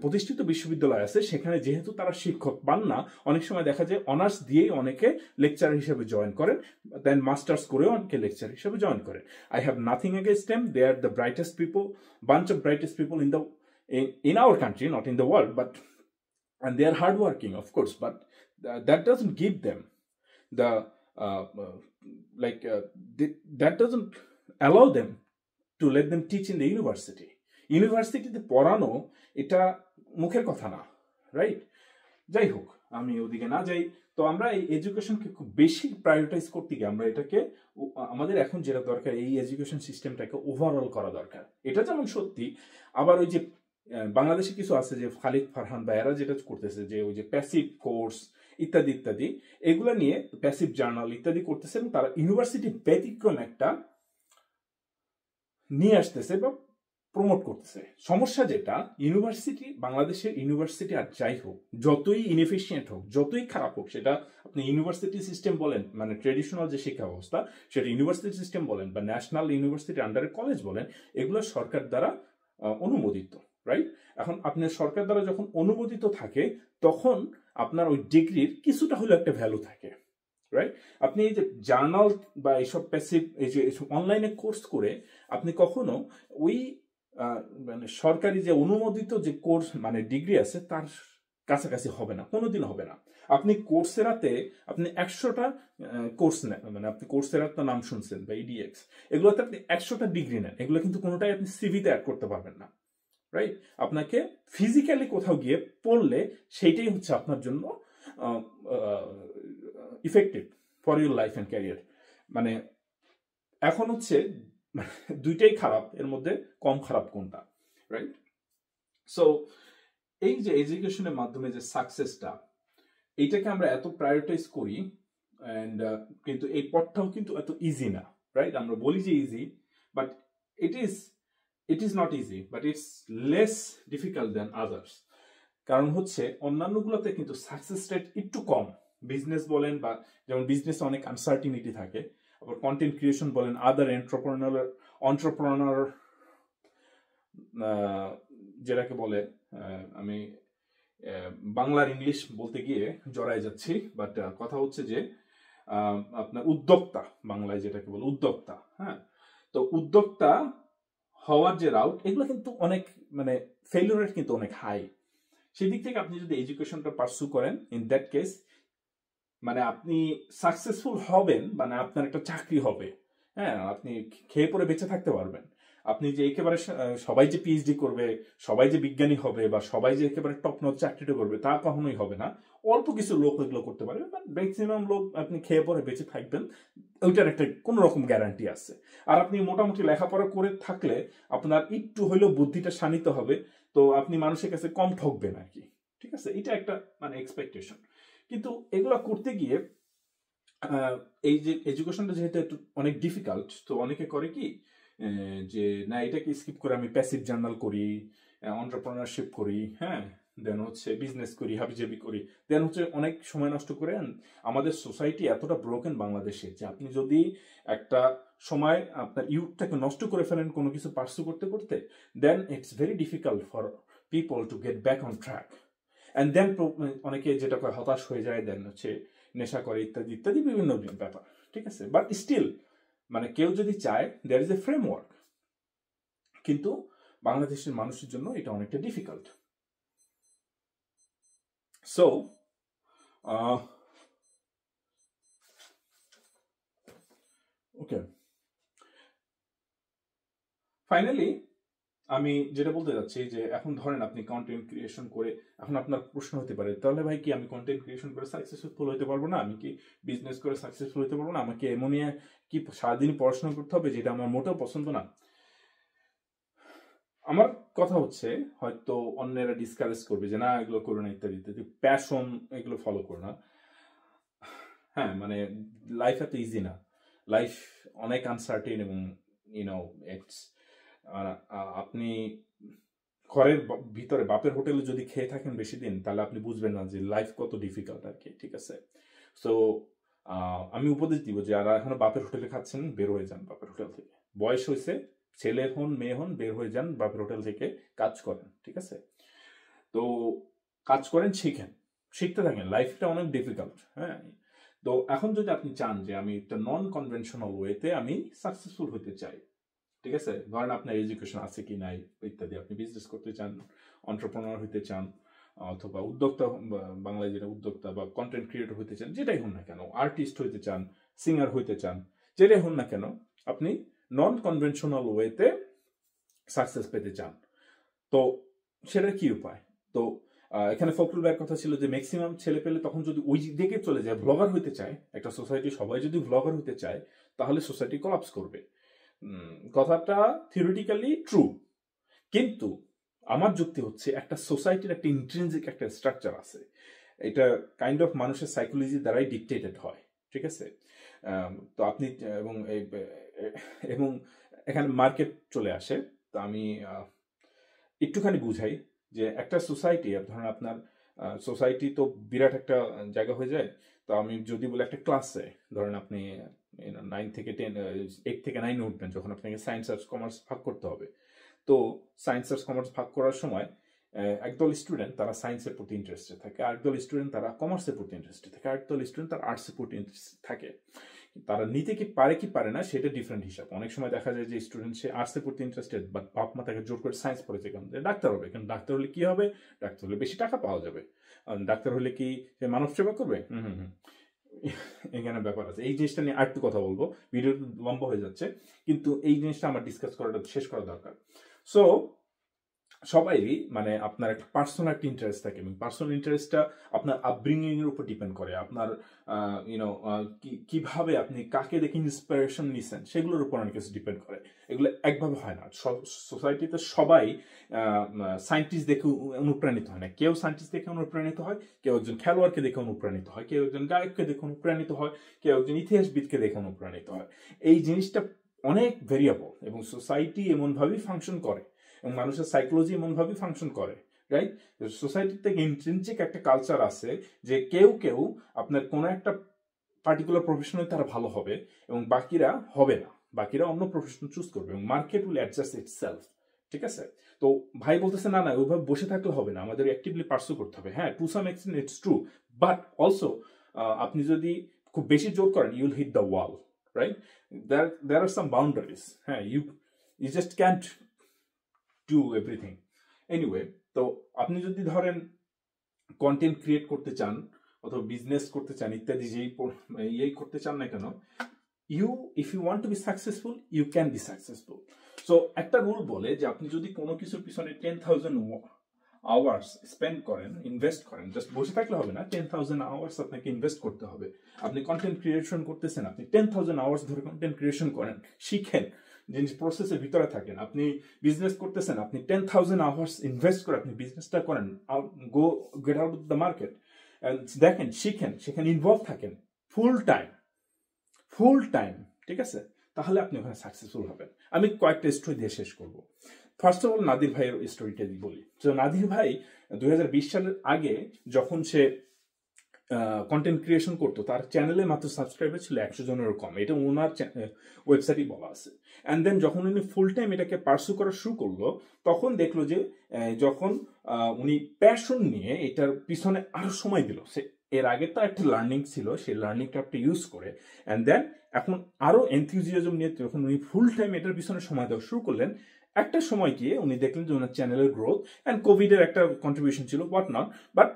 প্রতিষ্ঠিত বিশ্ববিদ্যালয় আছে সেখানে যেহেতু তারা শিক্ষক পান না, অনেক সময় দেখা যায় অনার্স দিয়েই অনেকে লেকচারার হিসেবে জয়েন করেন, দেন মাস্টার্স করেও অনেকে লেকচার হিসেবে জয়েন করেন। I have nothing against them, they are the brightest people, bunch of brightest people in our country, not in the world, but and they are hardworking, of course, but that doesn't give them the that doesn't allow them to let them teach in the university. ইউনিভার্সিটিতে পড়ানো এটা মুখের কথা না, right? যাই হোক, আমি ওদিকে না যাই। তো আমরা এই এডুকেশনকে খুব বেশি প্রায়োরিটাইজ করতে গিয়ে আমরা এটাকে, আমাদের এখন যেটা দরকার এই এডুকেশন সিস্টেমটাকে ওভারঅল করা দরকার। এটা যেমন সত্যি, আবার ওই যে বাংলাদেশে কিছু আছে যে খালিদ ফারহান বা এরা যেটা করতেছে যে ওই যে প্যাসিভ কোর্স ইত্যাদি ইত্যাদি, এগুলো নিয়ে প্যাসিভ জার্নাল ইত্যাদি করতেছে, এবং তারা ইউনিভার্সিটি ব্যতিক্রম একটা নিয়ে আসতেছে বা প্রমোট করতেছে। সমস্যা যেটা, ইউনিভার্সিটি, বাংলাদেশের ইউনিভার্সিটি আর যাই হোক, যতই ইনএফিশিয়েন্ট হোক, যতই খারাপ হোক, সেটা আপনি ইউনিভার্সিটি সিস্টেম বলেন, মানে ট্রেডিশনাল যে শিক্ষা ব্যবস্থা, সেটা ইউনিভার্সিটি সিস্টেম বলেন বা ন্যাশনাল ইউনিভার্সিটি আন্ডারে কলেজ বলেন, এগুলো সরকার দ্বারা অনুমোদিত, রাইট? এখন আপনার সরকার দ্বারা যখন অনুমোদিত থাকে, তখন আপনার ওই ডিগ্রির কিছুটা হলেও একটা ভ্যালু থাকে, রাইট? আপনি এই যে জার্নাল বা এইসব প্যাসিভ, এই যে অনলাইনে কোর্স করে আপনি কখনো ওই মানে সরকারি যে অনুমোদিত যে কোর্স মানে ডিগ্রি আছে তার কাছাকাছি হবে না, কোনোদিন হবে না। আপনি কোর্সেরাতে আপনি 100টা কোর্স নেন, মানে আপনি কোর্সেরার তো নাম শুনছেন বা ইডিএক্স, এগুলোতে আপনি 100টা ডিগ্রি নেন, এগুলো কিন্তু কোনোটাই আপনি সিভিতে অ্যাড করতে পারবেন না, রাইট? আপনাকে ফিজিক্যালি কোথাও গিয়ে পড়লে সেইটাই হচ্ছে আপনার জন্য effective for your life and career. মানে এখন হচ্ছে দুইটাই খারাপ, এর মধ্যে কম খারাপ কোনটা, রাইট? সো এই যে এডুকেশনের মাধ্যমে যে সাকসেসটা, এইটাকে আমরা এত প্রায়োরিটাইজ করি, অ্যান্ড কিন্তু এই পথটাও কিন্তু এত ইজি না, রাইট? আমরা বলি যে easy, but it is not easy, but it's less difficult than others. কারণ হচ্ছে অন্যান্যগুলোতে কিন্তু সাকসেস রেট একটু কম। বিজনেস বলেন, বা যেমন বিজনেসে অনেক আনসার্টিনিটি থাকে, আবার কন্টেন্ট ক্রিয়েশন বলেন, আদার এন্টারপ্রেনার যেটাকে বলে, আমি বাংলার ইংলিশ বলতে গিয়ে জড়াই যাচ্ছি, বাট কথা হচ্ছে যে আপনার উদ্যোক্তা, বাংলায় যেটাকে বলে উদ্যোক্তা, হ্যাঁ? তো উদ্যোক্তা হওয়ার যে রাউট, এগুলো কিন্তু অনেক মানে ফেলিউর রেট কিন্তু অনেক হাই। সেদিক থেকে আপনি যদি এডুকেশনটা পার্সু করেন, ইন দ্যাট কেস মানে আপনি সাকসেসফুল হবেন, মানে আপনার একটা চাকরি হবে, হ্যাঁ, আপনি খেয়ে পরে বেঁচে থাকতে পারবেন। আপনি যে একেবারে সবাই যে পিএইচডি করবে, সবাই যে বিজ্ঞানী হবে, বা সবাই যে একেবারে টপ নচ চাকরিটা করবে, তা কখনোই হবে না। অল্প কিছু লোক এগুলো করতে পারবে, বাট ম্যাক্সিমাম লোক আপনি খেয়ে পরে বেঁচে থাকবেন, ওইটার একটা কোনো রকম গ্যারান্টি আছে। আর আপনি মোটামুটি লেখাপড়া করে থাকলে আপনার একটু হলেও বুদ্ধিটা শানিত হবে, তো আপনি মানুষের কাছে কম ঠকবেন আর কি, ঠিক আছে? এটা একটা মানে এক্সপেকটেশন। কিন্তু এগুলো করতে গিয়ে এই যে এডুকেশনটা যেহেতু একটু অনেক ডিফিকাল্ট, তো অনেকে করে কি যে না, এটাকে স্কিপ করে আমি প্যাসিভ জার্নাল করি, এন্টারপ্রেনারশিপ করি, হ্যাঁ, দেন হচ্ছে বিজনেস করি, হাবিজাবি করি, দেন হচ্ছে অনেক সময় নষ্ট করে। আমাদের সোসাইটি এতটা ব্রোকেন বাংলাদেশে যে আপনি যদি একটা সময় আপনার ইউথটাকে নষ্ট করে ফেলেন কোনো কিছু পার্সু করতে করতে, then it's very difficult for people to get back on track. And then অনেকে যেটা করে হতাশ হয়ে যায়, দেন হচ্ছে নেশা করে, ইত্যাদি ইত্যাদি বিভিন্ন ব্যাপার, ঠিক আছে? বাট স্টিল মানে কেউ যদি চায়, দেয়ার ইজ এ ফ্রেমওয়ার্ক, কিন্তু বাংলাদেশের মানুষের জন্য এটা অনেকটা ডিফিকাল্ট। সো ওকে, ফাইনালি আমি যেটা বলতে যাচ্ছি যে এখন ধরেন আপনি কন্টেন্ট ক্রিয়েশন করে, এখন আপনার প্রশ্ন হতে পারে, তাহলে ভাই কি আমি কন্টেন্ট ক্রিয়েশন করে সাকসেসফুল হতে পারবো না? আমি কি বিজনেস করে সাকসেসফুল হতে পারবো না? আমাকে এমনই কি সারাদিন পড়াশোনা করতে হবে, যেটা আমার মোটেও পছন্দ না? আমার কথা হচ্ছে, হয়তো অন্যেরা ডিসকারেজ করবে যে না এগুলো করো না, ইত্যাদি ইত্যাদি, প্যাশন এগুলো ফলো করো না। হ্যাঁ, মানে লাইফ এত ইজি না, লাইফ অনেক আনসার্টেন, এবং ইউনো ইটস আপনি ঘরের ভিতরে বাপের হোটেলে যদি খেয়ে থাকেন বেশি দিন, তাহলে আপনি বুঝবেন না যে লাইফ কত ডিফিকাল্ট আর কি, ঠিক আছে? সো আমি উপদেশ দিব যে যারা এখনো বাপের হোটেলে খাচ্ছেন, বের হয়ে যান বাপের হোটেল থেকে। বয়স হয়েছে, ছেলে হন মেয়ে হন, বের হয়ে যান বাপের হোটেল থেকে, কাজ করেন, ঠিক আছে? তো কাজ করেন, শিখেন, শিখতে থাকেন, লাইফটা অনেক ডিফিকাল্ট, হ্যাঁ। তো এখন যদি আপনি চান যে আমি একটা নন কনভেনশনাল ওয়েতে আমি সাকসেসফুল হতে চাই, ঠিক আছে, ধরেন আপনার এডুকেশন আছে কি নাই ইত্যাদি, আপনি বিজনেস করতে চান, এন্টারপ্রেনার হতে চান, অথবা উদ্যোক্তা, বাংলায় যেটা উদ্যোক্তা, বা কন্টেন্ট ক্রিয়েটর হতে চান, যেটাই হন না কেন, আর্টিস্ট হইতে চান, সিঙ্গার হইতে চান, যেটাই হন না কেন, আপনি নন কনভেনশনাল ওয়েতে সাকসেস পেতে চান, তো সেটার কি উপায়? তো এখানে ফখরুল ভাইয়ের কথা ছিল যে ম্যাক্সিমাম ছেলে পেলে তখন যদি ওই দিকে চলে যায়, ব্লগার হইতে চায়, একটা সোসাইটি সবাই যদি ব্লগার হইতে চায়, তাহলে সোসাইটি কোলাপস করবে। কথাটা থিওরিটিক্যালি ট্রু, কিন্তু আমার যুক্তি হচ্ছে একটা সোসাইটির একটা ইন্ট্রিনজিক একটা স্ট্রাকচার আছে, এটা কাইন্ড অফ মানুষের সাইকোলজি দ্বারাই ডিকটেটেড হয়, ঠিক আছে? তো আপনি এবং এখানে মার্কেট চলে আসে, তো আমি একটুখানি বুঝাই যে একটা সোসাইটি, ধরেন আপনার সোসাইটি তো বিরাট একটা জায়গা হয়ে যায়। তো আমি যদি বলি একটা ক্লাসে ধরেন আপনি 9 থেকে 10, 8 থেকে 9 উঠবেন, যখন আপনাকে সায়েন্স আর্টস কমার্স ভাগ করতে হবে। তো সায়েন্স আর্টস কমার্স ভাগ করার সময় একদল স্টুডেন্ট তারা সায়েন্সের প্রতি ইন্টারেস্টেড থাকে, আরেকদল স্টুডেন্ট তারা কমার্সের প্রতি ইন্টারেস্টেড থাকে, আরেকদল স্টুডেন্ট তারা আর্টসের প্রতি ইন্টারেস্টেড থাকে। তারা নিতে কি পারে না সেটা ডিফারেন্ট হিসাব। অনেক সময় দেখা যায় যে স্টুডেন্ট সে আর্টসের প্রতি ইন্টারেস্টেড, বাট বাপ মা তাকে জোর করে সায়েন্স পড়েছে, কারণ ডাক্তার হবে। কারণ ডাক্তার হলে কি হবে? ডাক্তার হলে বেশি টাকা পাওয়া যাবে। ডাক্তার হলে কি সে মানব সেবা করবে? এখানে ব্যাপার আছে। এই জিনিসটা নিয়ে আরেকটু কথা বলবো, ভিডিও লম্বা হয়ে যাচ্ছে, কিন্তু এই জিনিসটা আমার ডিসকাস করাটা শেষ করা দরকার। সো সবাইরই মানে আপনার একটা পার্সোনাল একটা ইন্টারেস্ট থাকে, এবং পার্সোনাল ইন্টারেস্টটা আপনার আপব্রিঙ্গিং এর উপর ডিপেন্ড করে। আপনার কিভাবে আপনি কাকে দেখে ইন্সপিরেশন নিছেন সেগুলোর উপর অনেক কিছু ডিপেন্ড করে। এগুলো একভাবে হয় না। সোসাইটিতে সবাই সায়েন্টিস্ট দেখে অনুপ্রাণিত হয় না। কেউ সায়েন্টিস্ট দেখে অনুপ্রাণিত হয়, কেউ একজন খেলোয়াড়কে দেখে অনুপ্রাণিত হয়, কেউ একজন গায়ককে দেখে অনুপ্রাণিত হয়, কেউ একজন ইতিহাসবিদকে দেখে অনুপ্রাণিত হয়। এই জিনিসটা অনেক ভেরিয়েবল, এবং সোসাইটি এমনভাবেই ফাংশন করে, এবং মানুষের সাইকোলজি এমনভাবেই ফাংশন করে, রাইট? সোসাইটিতে ইন্ট্রিনসিক একটা কালচার আছে যে কেউ কেউ আপনার কোনো একটা পার্টিকুলার প্রফেশনে তারা ভালো হবে, এবং বাকিরা হবে না, বাকিরা অন্য প্রফেশন চুজ করবে, এবং মার্কেট উইল অ্যাডজাস্ট ইটসেলফ। ঠিক আছে? তো ভাই বলতেছে না ওইভাবে বসে থাকলে হবে না, আমাদের অ্যাক্টিভলি পার্সু করতে হবে। হ্যাঁ, to some extent it's true, but also আপনি যদি খুব বেশি জোর করেন, you will hit the wall, right? there are some boundaries. হ্যাঁ, you just can't do everything. Anyway, তো আপনি যদি ধরেন কন্টেন্ট ক্রিয়েট করতে চান অথবা বিজনেস করতে চান ইত্যাদি যেই করতে চান না কেন, if you want to be successful, you can be successful. So একটা রুল বলে যে আপনি যদি কোনো কিছুর পিছনে 10,000 আওয়ার্স স্পেন্ড করেন, ইনভেস্ট করেন, জাস্ট বসে থাকলে হবে না, 10,000 আওয়ার্স আপনাকে ইনভেস্ট করতে হবে। আপনি কন্টেন্ট ক্রিয়েশন করতেছেন, আপনি 10,000 আওয়ার্স ধরে কন্টেন্ট ক্রিয়েশন করেন, শিখেন, জিনিস প্রসেসের ভিতরে থাকেন। আপনি বিজনেস করতেছেন, আপনি 10,000 আওয়ার্স ইনভেস্ট করে আপনি বিজনেসটা করেন, get out of the market, দেখেন, শিখেন, সেখানে ইনভলভ থাকেন ফুল টাইম, ঠিক আছে? তাহলে আপনি ওখানে সাকসেসফুল হবেন। আমি কয়েকটা স্টোরি দিয়ে শেষ করবো। ফার্স্ট অফ অল নাদির ভাইয়ের স্টোরিটা বলি। তো নাদির ভাই 2020 সালের আগে যখন সে কন্টেন্ট ক্রিয়েশন করতো, তার চ্যানেলে মাত্র সাবস্ক্রাইবার ছিল 100 জনেরও কম, এটা ওনার ওয়েবসাইটে বলা আছে। অ্যান্ড দেন যখন উনি ফুল টাইম এটাকে পার্সু করা শুরু করলো, তখন দেখলো যে যখন উনি প্যাশন নিয়ে এটার পিছনে আরো সময় দিল, সে এর আগে তো একটা লার্নিং ছিল, সেই লার্নিংটা আপনি ইউজ করে অ্যান্ড দেন এখন আরো এনথিউজিয়াজম নিয়ে যখন উনি ফুল টাইম এটার পিছনে সময় দেওয়া শুরু করলেন, একটা সময় গিয়ে উনি দেখলেন যে ওনার চ্যানেলের গ্রোথ, অ্যান্ড কোভিডের একটা কন্ট্রিবিউশন ছিল, হোয়াট নট, বাট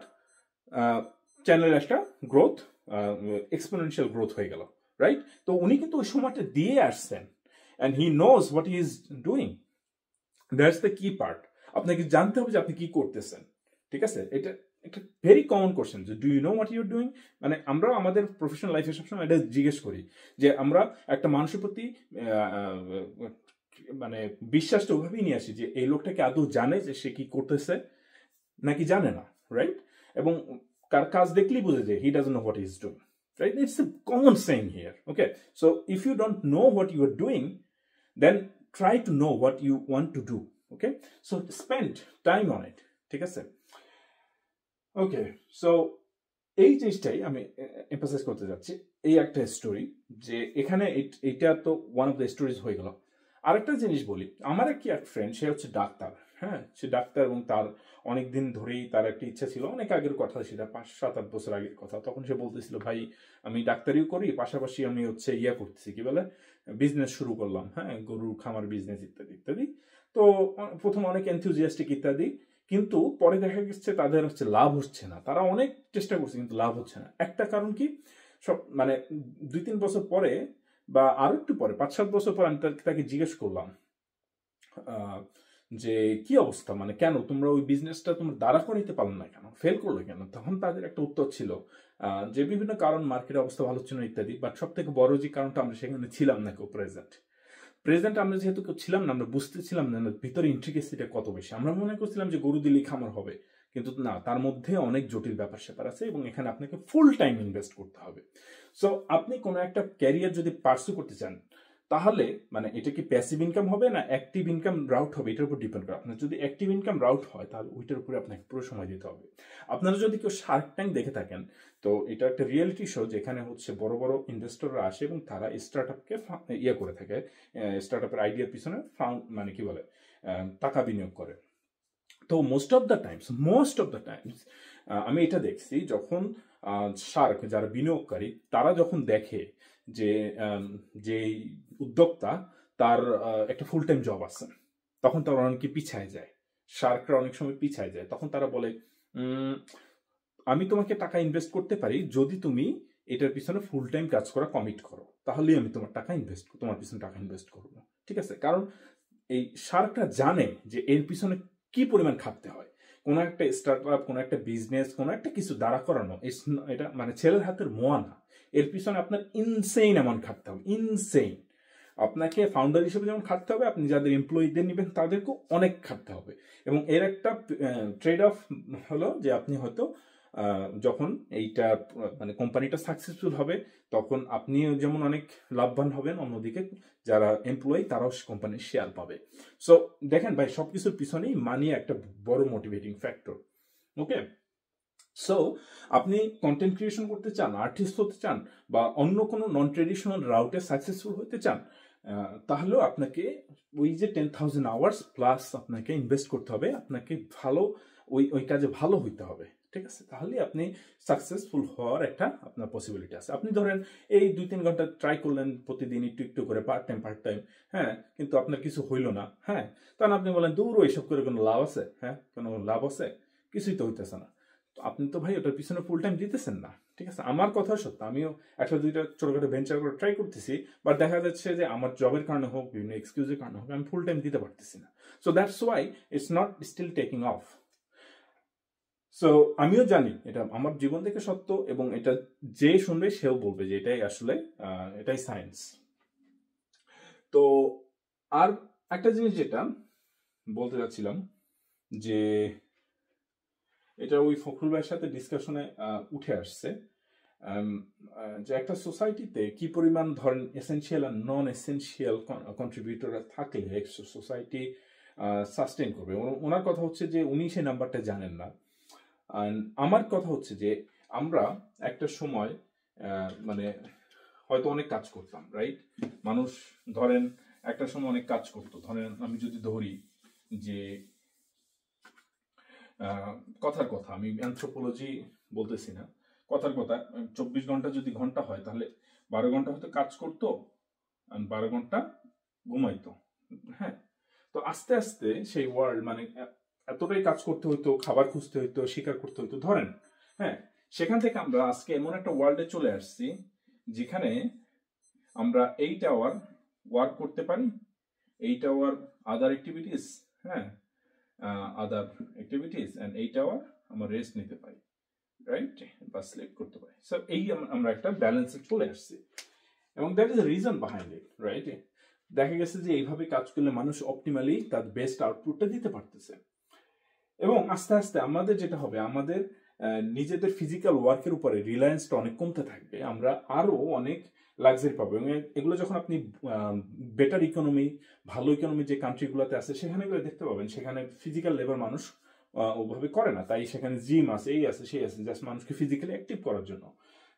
চ্যানেলের একটা গ্রোথ, এক্সপোনেনশিয়াল গ্রোথ হয়ে গেল, রাইট? তো উনি কিন্তু ওই সময়টা দিয়ে আসছেন, and he knows what he is doing. That's the কি পার্ট। আপনাকে জানতে হবে যে আপনি কি করতেছেন, ঠিক আছে? এটা একটা ভেরি কমন কোশ্চেন যে do you know what you doing. মানে আমরা আমাদের প্রফেশনাল লাইফে সবসময় এটা জিজ্ঞেস করি যে আমরা একটা মানুষের প্রতি মানে বিশ্বাসটা ওইভাবেই নিয়ে আসি যে এই লোকটাকে আদৌ জানে যে সে কি করতেছে নাকি জানে না, রাইট? এবং কার কাজ দেখলেই বুঝে যে he doesn't know what he is doing, right? It's a common saying here, okay? So if you don't know what you are doing, then try to know what you want to do, okay? So spend time on it, ঠিক আছে? ওকে, so এই জিনিসটাই আমি emphasise করতে যাচ্ছি। এই একটা story যে এখানে এটা তো ওয়ান অফ দ্য স্টোরিজ হয়ে গেল। আরেকটা জিনিস বলি, আমার এক ফ্রেন্ড, সে হচ্ছে ডাক্তার। হ্যাঁ, সে ডাক্তার, এবং তার অনেকদিন ধরেই তার একটা ইচ্ছা ছিল, অনেক আগের কথা, সেটা 5-7-8 বছর আগের কথা। তখন সে বলতেছিল, ভাই আমি ডাক্তারিও করি, পাশাপাশি আমি হচ্ছে করতেছি, কি বলে, বিজনেস শুরু করলাম, হ্যাঁ, গরুর খামার বিজনেস ইত্যাদি ইত্যাদি। তো প্রথমে অনেক এনথিউজিয়াস্টিক ইত্যাদি, কিন্তু পরে দেখা গেছে তাদের হচ্ছে লাভ হচ্ছে না। তারা অনেক চেষ্টা করছে কিন্তু লাভ হচ্ছে না। একটা কারণ কি, সব মানে 2-3 বছর পরে বা আরো একটু পরে 5-7 বছর পর আমি তাকে জিজ্ঞেস করলাম যে কি অবস্থা, মানে কেন তোমরা ওই বিজনেসটা তোমরা দাঁড়া করাইতে পারলো না, কেন ফেল করলো কেন? তখন তাদের একটা উত্তর ছিল যে বিভিন্ন কারণ, মার্কেটের অবস্থা ভালো ছিল না ইত্যাদি, বাট সব থেকে বড় যে কারণটা, আমরা সেখানে ছিলাম না কেউ প্রেজেন্ট আমরা যেহেতু কেউ ছিলাম না, আমরা বুঝতেছিলাম না ভিতরে ইন্ট্রিকেসিটা কত বেশি। আমরা মনে করছিলাম যে গরু দিলেই খামার হবে, কিন্তু না, তার মধ্যে অনেক জটিল ব্যাপার স্যাপার আছে, এবং এখানে আপনাকে ফুল টাইম ইনভেস্ট করতে হবে। সো আপনি কোনো একটা ক্যারিয়ার যদি পার্সু করতে চান, তাহলে মানে এটা কি প্যাসিভ ইনকাম হবে না অ্যাক্টিভ ইনকাম রাউট হবে, এটার উপর ডিপেন্ড করে। আপনার যদি অ্যাক্টিভ ইনকাম রাউট হয় তাহলে ওইটার উপরে আপনাকে পুরো সময় দিতে হবে। আপনারা যদি কেউ শার্ক ট্যাঙ্ক দেখে থাকেন, তো এটা একটা রিয়েলিটি শো যেখানে হচ্ছে বড় বড় ইনভেস্টররা আসে এবং তারা স্টার্ট আপকে ইয়ে করে থাকে, স্টার্ট আপের আইডিয়ার পিছনে মানে কি বলে টাকা বিনিয়োগ করে। তো মোস্ট অফ দ্য টাইমস আমি এটা দেখছি, যখন শার্ক যারা বিনিয়োগকারী তারা যখন দেখে যে যে উদ্যোক্তা তার একটা ফুল টাইম জব আছে, তখন তারা অনেকে পিছায় যায়, শার্করা অনেক সময় পিছায় যায়। তখন তারা বলে আমি তোমাকে টাকা ইনভেস্ট করতে পারি যদি তুমি এটার পিছনে ফুল টাইম কাজ করা কমিট করো, তাহলেই আমি তোমার পিছনে টাকা ইনভেস্ট করবো। ঠিক আছে, কারণ এই শার্করা জানে যে এর পিছনে কি পরিমাণ খাটতে হয়। কোনো একটা স্টার্ট আপ, কোনো একটা বিজনেস, কোনো একটা কিছু দাঁড়া করানো এটা মানে ছেলের হাতের মোয়া না। এর পিছনে আপনার ইনসেইন অ্যামাউন্ট খাটতে হবে, ইনসেইন। আপনাকে ফাউন্ডার হিসেবে যেমন খাটতে হবে, আপনি যাদের এমপ্লয়ীদের নেবেন তাদেরকেও অনেক খাটতে হবে। এবং এর একটা ট্রেড অফ হলো যে আপনি হয়তো যখন এইটা মানে কোম্পানিটা সাকসেসফুল হবে তখন আপনিও যেমন অনেক লাভবান হবেন, অন্যদিকে যারা এমপ্লয়ি তারাও কোম্পানির শেয়ার পাবে। সো দেখেন ভাই, সবকিছুর পিছনেই মানি একটা বড় মোটিভেটিং ফ্যাক্টর। ওকে, সো আপনি কন্টেন্ট ক্রিয়েশন করতে চান, আর্টিস্ট হতে চান, বা অন্য কোনো নন ট্রেডিশনাল রাউটে সাকসেসফুল হতে চান, তাহলেও আপনাকে ওই যে 10,000 আওয়ার্স প্লাস আপনাকে ইনভেস্ট করতে হবে, আপনাকে ভালো ওই কাজে ভালো হইতে হবে। ঠিক আছে, তাহলে আপনি সাকসেসফুল হওয়ার একটা আপনার পসিবিলিটি আছে। আপনি ধরেন এই 2-3 ঘন্টা ট্রাই করলেন প্রতিদিন একটু একটু করে পার্ট টাইম, হ্যাঁ, কিন্তু আপনার কিছু হইল না, হ্যাঁ, তখন আপনি বলেন দূর এইসব করে কোনো লাভ আছে? হ্যাঁ, কোনো লাভ আছে? কিছুই তো হইতেছে না। আপনি তো ভাই ওটার পিছনে ফুল টাইম দিতেছেন না। ঠিক আছে, আমার কথা সত্য, আমিও একটা দুইটা ছোটখাটো ভেঞ্চার করে ট্রাই করতেছি, বাট দেখা যাচ্ছে যে আমার জবের কারণে হোক, বিভিন্ন এক্সকিউজের কারণে হোক, আমি ফুল টাইম দিতে পারতেছি না। So that's why it's not still taking off. So আমিও জানি এটা আমার জীবন থেকে সত্য, এবং এটা যে শুনবে সেও বলবে যে এটাই আসলে এটাই সায়েন্স। তো আর একটা জিনিস যেটা বলতে চাচ্ছিলাম, যে এটা ওই ফখরুল ভাইয়ের সাথে ডিসকাশনে উঠে আসছে, যে একটা সোসাইটিতে কি পরিমাণ ধরেন এসেনশিয়াল আর নন এসেনশিয়াল কন্ট্রিবিউটর থাকলে সোসাইটি সাস্টেন করবে। ওনার কথা হচ্ছে যে উনি সেই নাম্বারটা জানেন না। আমার কথা হচ্ছে যে আমরা একটা সময় মানে হয়তো অনেক কাজ করতাম, রাইট? মানুষ ধরেন একটা সময় অনেক কাজ করতো। ধরেন আমি যদি ধরি যে কথার কথা, আমি অ্যানথ্রোপোলজি বলতেছি না, কথার কথা, 24 ঘন্টা যদি ঘন্টা হয় তাহলে 12 ঘন্টা হয়তো কাজ করতো আর 12 ঘন্টা ঘুমাইতো। হ্যাঁ, তো আস্তে আস্তে সেই ওয়ার্ল্ড মানে এতটাই কাজ করতে হইতো, খাবার খুঁজতে হইতো, শিকার করতে হইতো ধরেন, হ্যাঁ, সেখান থেকে আমরা আজকে এমন একটা ওয়ার্ল্ডে চলে আসছি যেখানে আমরা 8 আওয়ার ওয়ার্ক করতে পারি, 8 আওয়ার আদার অ্যাক্টিভিটিস, হ্যাঁ, আদার অ্যাক্টিভিটিস অ্যান্ড 8 আওয়ার আমরা রেস্ট নিতে পারি, রাইট, বা স্লিপ করতে পারি। সো এই আমরা একটা ব্যালেন্সে চলে আসছি, এবং that is reason behind it, right? দেখা গেছে যে এইভাবে কাজ করলে মানুষ অপটিমালি তার বেস্ট আউটপুটটা দিতে পারতেছে। এবং আস্তে আস্তে আমাদের যেটা হবে, আমাদের নিজেদের ফিজিক্যাল ওয়ার্কের উপরে রিলায়েন্সটা অনেক কমতে থাকবে, আমরা আরো অনেক লাক্সারি পাবো। এবং এগুলো যখন আপনি বেটার ইকোনমি, ভালো ইকোনমি যে কান্ট্রিগুলোতে আছে সেখানে গেলে দেখতে পাবেন সেখানে ফিজিক্যাল লেবার মানুষ ওভাবে করে না, তাই সেখানে জিম আছে, এই আছে, সেই আছে, জাস্ট মানুষকে ফিজিক্যালি অ্যাক্টিভ করার জন্য।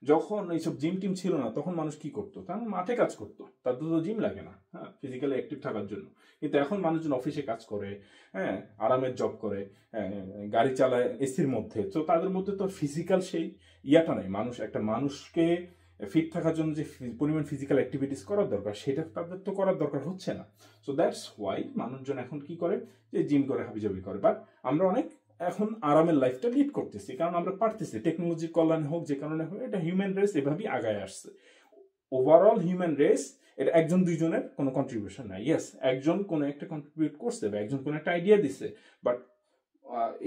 যখন এইসব জিম টিম ছিল না তখন মানুষ কি করতো? তখন মাঠে কাজ করতো, তাদের তো জিম লাগে না, হ্যাঁ, ফিজিক্যালি অ্যাক্টিভ থাকার জন্য। কিন্তু এখন মানুষজন অফিসে কাজ করে, হ্যাঁ, আরামের জব করে, গাড়ি চালায় এসির মধ্যে, তো তাদের মধ্যে তো ফিজিক্যাল সেই ইয়াটা নাই। একটা মানুষকে ফিট থাকার জন্য যে পরিমাণ ফিজিক্যাল অ্যাক্টিভিটিস করার দরকার সেটা তাদের তো করার দরকার হচ্ছে না। সো দ্যাটস ওয়াই মানুষজন এখন কি করে, যে জিম করে, হাবিজাবি করে। বাট আমরা অনেক এখন আরামের লাইফটা লিড করতেছি, কারণ আমরা পারতেছি, টেকনোলজির কল্যাণ হোক, যে কারণে হোক, এটা হিউম্যান রেস এভাবেই আগায় আসছে। ওভারঅল হিউম্যান রেস, এটা একজন দুইজনের কোনো কন্ট্রিবিউশন নাই। ইয়েস, একজন কোনো একটা কন্ট্রিবিউট করছে বা একজন কোনো একটা আইডিয়া দিছে, বাট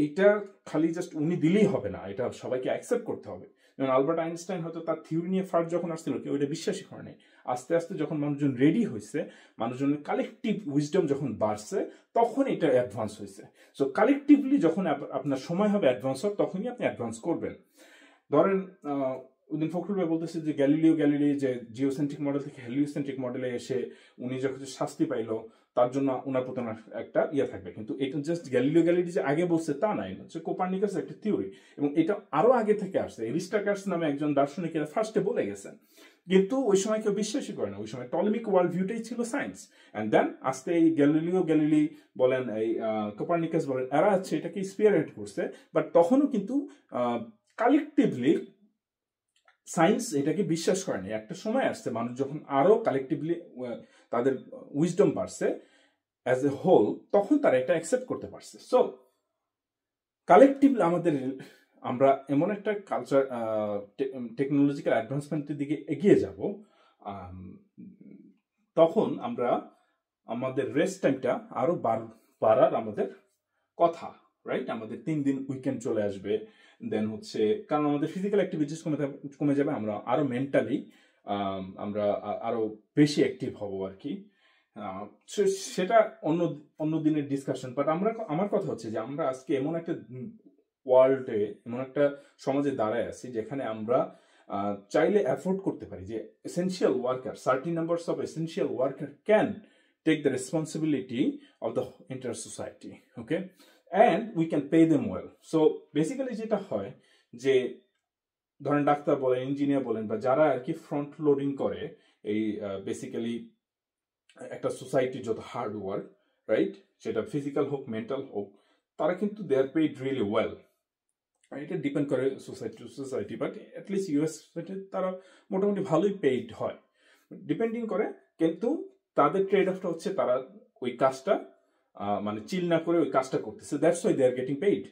এইটা খালি জাস্ট উনি দিলেই হবে না, এটা সবাইকে অ্যাকসেপ্ট করতে হবে। যেমন আলবার্ট আইনস্টাইন হয়তো তার থিওরি নিয়ে ফার্স্ট যখন আসছিল কেউ এটা বিশ্বাসই করে নাই। আস্তে আস্তে যখন মানুষজন রেডি হয়েছে, মানুষজনের কালেকটিভ উইজডম যখন বাড়ছে, তখন এটা অ্যাডভান্স হয়েছে। সো কালেকটিভলি যখন আপনার সময় হবে অ্যাডভান্স হওয়ার, তখনই আপনি অ্যাডভান্স করবেন। ধরেন ওদিন ফখরুল ভাই বলতেছে যে গ্যালিলি যে জিওসেন্ট্রিক মডেল থেকে হেলিওসেন্ট্রিক মডেলে এসে উনি যখন শাস্তি পাইলো তার জন্য ওনার প্রতি একটা ইয়ে থাকবে, কিন্তু এটা জাস্ট গ্যালিলি যে আগে বলছে তা নাই, হচ্ছে কোপারনিকাস একটা থিওরি, এবং এটা আরো আগে থেকে আসছে। এরিস্টাকার্স নামে একজন দার্শনিকেরা ফার্স্টে বলে গেছেন, কিন্তু ওই সময় কেউ বিশ্বাসই করে না। ওই সময় টলেমিক ওয়ার্ল্ড ভিউটাই ছিল সায়েন্স। অ্যান্ড দেন আস্তে এই গ্যালিলি বলেন, এই কোপারনিকাস বলেন, এরা হচ্ছে এটাকে স্পিয়ারহেড করছে। বাট তখনও কিন্তু কালেকটিভলি সায়েন্স এটাকে বিশ্বাস করেনি। একটা সময় আসছে মানুষ যখন আরো কালেকটিভলি তাদের উইজডম বাড়ছে অ্যাজ এ হোল, তখন তারা এটা অ্যাকসেপ্ট করতে পারছে। সো কালেকটিভলি আমরা এমন একটা কালচার টেকনোলজিক্যাল অ্যাডভান্সমেন্টের দিকে এগিয়ে যাব, তখন আমরা আমাদের রেস্ট টাইমটা আরো বাড়ার আমাদের কথা, রাইট? আমাদের 3 দিন উইকেন্ড চলে আসবে, দেন হচ্ছে কারণ আমাদের ফিজিক্যাল অ্যাক্টিভিটিস কমে যাবে, আমরা আরো মেন্টালি আমরা আরো বেশি অ্যাক্টিভ হব আর কি। সেটা অন্য দিনের ডিসকাশন। বাট আমার কথা হচ্ছে যে আমরা আজকে এমন একটা ওয়ার্ল্ডে, এমন একটা সমাজে দাঁড়ায় আছি যেখানে আমরা চাইলে অ্যাফোর্ড করতে পারি যে essential worker, certain numbers of essential worker can take the responsibility of the entire society, okay, and we can pay them well. So basically যেটা হয় যে ধরেন ডাক্তার বলেন, ইঞ্জিনিয়ার বলেন, বা যারা আর কি ফ্রন্ট লোডিং করে এই বেসিক্যালি একটা সোসাইটি যত হার্ড ওয়ার্ক, রাইট, সেটা ফিজিক্যাল হোক মেন্টাল হোক, তারা কিন্তু দে আর পেইড রিয়েলি ওয়েল। এটা ডিপেন্ড করে society two society, but at least US তারা মোটামুটি ভালোই পেইড হয়, ডিপেন্ডিং করে। কিন্তু তাদের ট্রেড অফটা হচ্ছে তারা ওই কাজটা মানে চিল না করে ওই কাজটা করতেছে, that's why they are getting paid.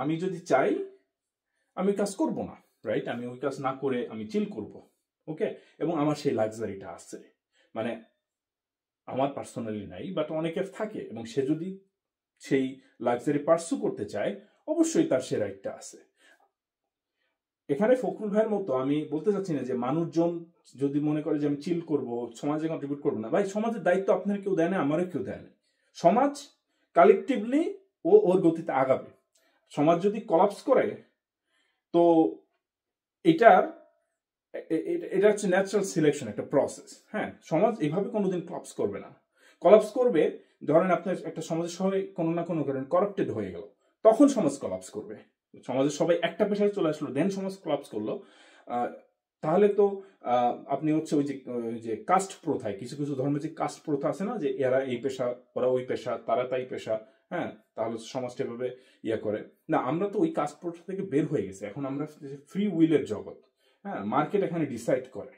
আমি যদি চাই আমি কাজ করব না, রাইট, আমি ওই কাজ না করে আমি চিল করব, ওকে, এবং আমার সেই লাক্সারিটা আছে, মানে আমার পার্সোনালি নাই বাট অনেকের থাকে, এবং সে যদি সেই লাক্সারি পার্সু করতে চায় অবশ্যই তার সে রাইটটা আছে। এখানে ফখরুল ভাইয়ের মতো আমি বলতে চাচ্ছি না যে মানুষজন যদি মনে করে যে আমি চিল করব, সমাজে কন্ট্রিবিউট করবো না। ভাই, সমাজের দায়িত্ব আপনার কেউ দেয় না, আমারও কেউ দেয় না। সমাজ কালেকটিভলি ওর গতিতে আগাবে। সমাজ যদি কলাপস করে তো এটা হচ্ছে ন্যাচারাল সিলেকশন, একটা প্রসেস। হ্যাঁ, সমাজ এইভাবে কোনোদিন কলাপস করবে না। কলাপস করবে ধরেন আপনার একটা সমাজের সবাই কোনো না কোনো কারণে করাপ্টেড হয়ে গেল, তখন সমাজ কলাপস করবে। সমাজের সবাই একটা পেশায় চলে আসলো, দেন সমাজ কলাপস করলো, তাহলে তো আপনি হচ্ছে ওই যে কাস্ট প্রথায়, কিছু কিছু ধর্মের যে কাস্ট প্রথা আছে না, যে এরা এই পেশা, ওরা ওই পেশা, তারা তাই পেশা, হ্যাঁ, তাহলে সমাজটা এভাবে ইয়ে করে না। আমরা তো ওই কাস্ট প্রথা থেকে বের হয়ে গেছি, এখন আমরা ফ্রি উইলের জগৎ। হ্যাঁ, মার্কেট এখানে ডিসাইড করে,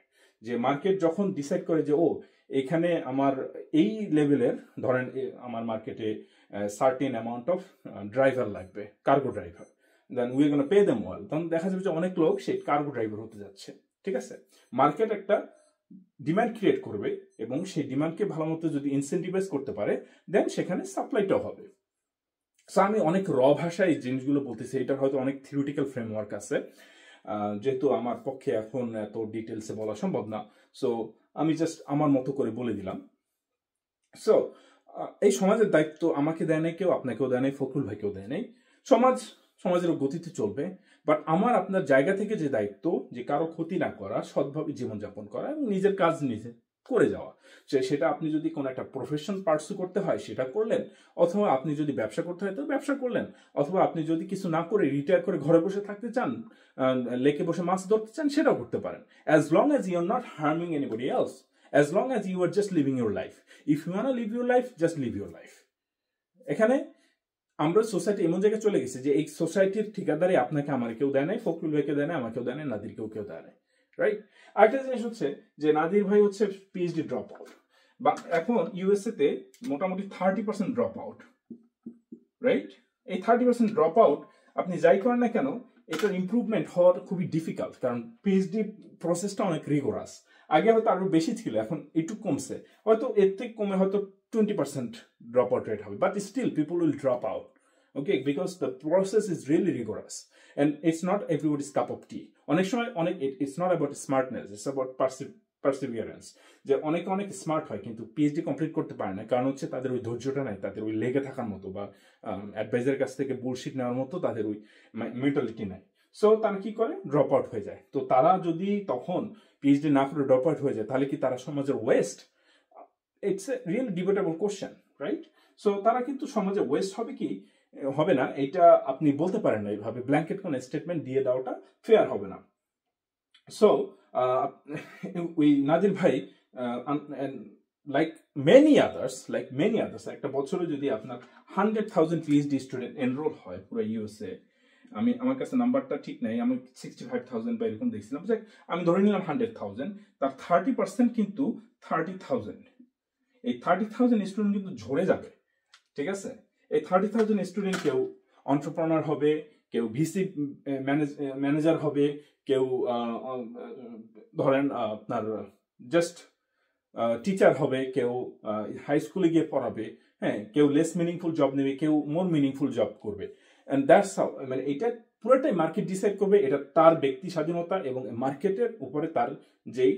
যে মার্কেট যখন ডিসাইড করে যে ও এখানে আমার এই লেভেলের, ধরেন আমার মার্কেটে সার্টেন অ্যামাউন্ট অফ ড্রাইভার লাগবে, cargo driver, then we are gonna pay them well, তখন দেখা যাবে যে অনেক লোক সেই কার্গো ড্রাইভার হতে যাচ্ছে। ঠিক আছে, মার্কেট একটা ডিমান্ড ক্রিয়েট করবে, এবং সেই ডিমান্ডকে ভালো মতো যদি ইনসেন্টিভাইজ করতে পারে, দেন সেখানে সাপ্লাইটাও হবে। সো আমি অনেক র ভাষায় এই জিনিসগুলো বলতেছি, এটার হয়তো অনেক থিওরিটিক্যাল ফ্রেমওয়ার্ক আছে, যেহেতু আমার পক্ষে এখন এত ডিটেলসে বলা সম্ভব না। সো আমি জাস্ট আমার মতো করে বলে দিলাম। সো এই সমাজের দায়িত্ব আমাকে দেয় নাই কেউ, আপনাকেও দেয় নাই, ফখরুল ভাইকেও দেয় নাই। সমাজের গতিতে চলবে, বাট আমার আপনার জায়গা থেকে যে দায়িত্ব, যে কারো ক্ষতি না করা, সৎভাবে জীবনযাপন করা এবং নিজের কাজ নিজে করে যাওয়া। সেটা আপনি যদি কোনো একটা প্রফেশন পার্সু করতে হয় সেটা করলেন, অথবা আপনি যদি ব্যবসা করতে হয় তো ব্যবসা করলেন, অথবা আপনি যদি কিছু না করে রিটায়ার করে ঘরে বসে থাকতে চান, লেকে বসে মাছ ধরতে চান, সেটাও করতে পারেন, as long as you are not harming anybody else, as long as you are just living your life. If you want to live your life, just live your life. এখানে আমরা সোসাইটি এমন জায়গায় চলে গেছে যে এই সোসাইটির ঠিকাদারি আপনাকে আমার কেউ দেয় নাই, ফখরুল ভাইকে দেয় নাই, আমাকেও দেয় নাই, নাদিরকেও কেউ দেয় নাই, রাইট? আরেকটা জিনিস হচ্ছে যে নাদির ভাই হচ্ছে পিএইচডি ড্রপ আউট, বা এখন ইউএসএ তে মোটামুটি 30% ড্রপ আউট, রাইট? এই 30% ড্রপ আউট আপনি যাই করেন না কেন, এটার ইমপ্রুভমেন্ট হওয়ার খুবই ডিফিকাল্ট, কারণ পিএইচডি প্রসেসটা অনেক রিগোরাস। আগে হয়তো আরো বেশি ছিল, এখন একটু কমছে, হয়তো এর থেকে কমে হয়তো 20% drop out rate হবে, but still people will drop out, okay, because the process is really rigorous and it's not everybody's cup of tea. অনেক সময় it's not about smartness, it's about perseverance. যে অনেক স্মার্ট হয় কিন্তু PhD complete করতে পারে না, কারণ হচ্ছে তাদের ওই ধৈর্যটা নাই, তাদের ওই লেগে থাকার মতো বা অ্যাডভাইজারের কাছ থেকে বুলশিট নেওয়ার মতো তাদের ওই মেন্টালিটি নাই। সো তারা কি করে, ড্রপ আউট হয়ে যায়। তো তারা যদি তখন পিএইচডি না করে ড্রপ আউট হয়ে যায়, তাহলে কি তারা সমাজের West? It's a real debatable question, right? So তারা কিন্তু সমাজে ওয়েস্ট হবে কি হবে না, এটা আপনি বলতে পারেন না। এইভাবে ব্ল্যাঙ্কেট কোন স্টেটমেন্ট দিয়ে দেওয়াটা ফেয়ার হবে না। সো ওই নাজির ভাই লাইক মেনি আদার্স একটা বছরে যদি আপনার 100,000 পিএইচডি স্টুডেন্ট এনরোল হয় পুরো ইউএসএ, আমার কাছে নাম্বারটা ঠিক নাই, আমি 65,000 বা এরকম দেখছিলাম, আমি ধরে নিলাম 100,000, তার 30% কিন্তু 30,000, এই 30,000 স্টুডেন্ট কিন্তু ঝরে যাবে, ঠিক আছে? এই 30,000 স্টুডেন্ট কেউ এন্টারপ্রেনার হবে, কেউ ভিসি ম্যানেজার হবে, কেউ ধরেন আপনার জাস্ট টিচার হবে, কেউ হাই স্কুলে গিয়ে পড়াবে, হ্যাঁ, কেউ লেস মিনিংফুল জব নেবে, কেউ মোর মিনিংফুল জব করবে। অ্যান্ড দ্যাটস হাউ, মানে এটা পুরোটাই মার্কেট ডিসাইড করবে, এটা তার ব্যক্তি স্বাধীনতা এবং মার্কেটের উপরে তার যেই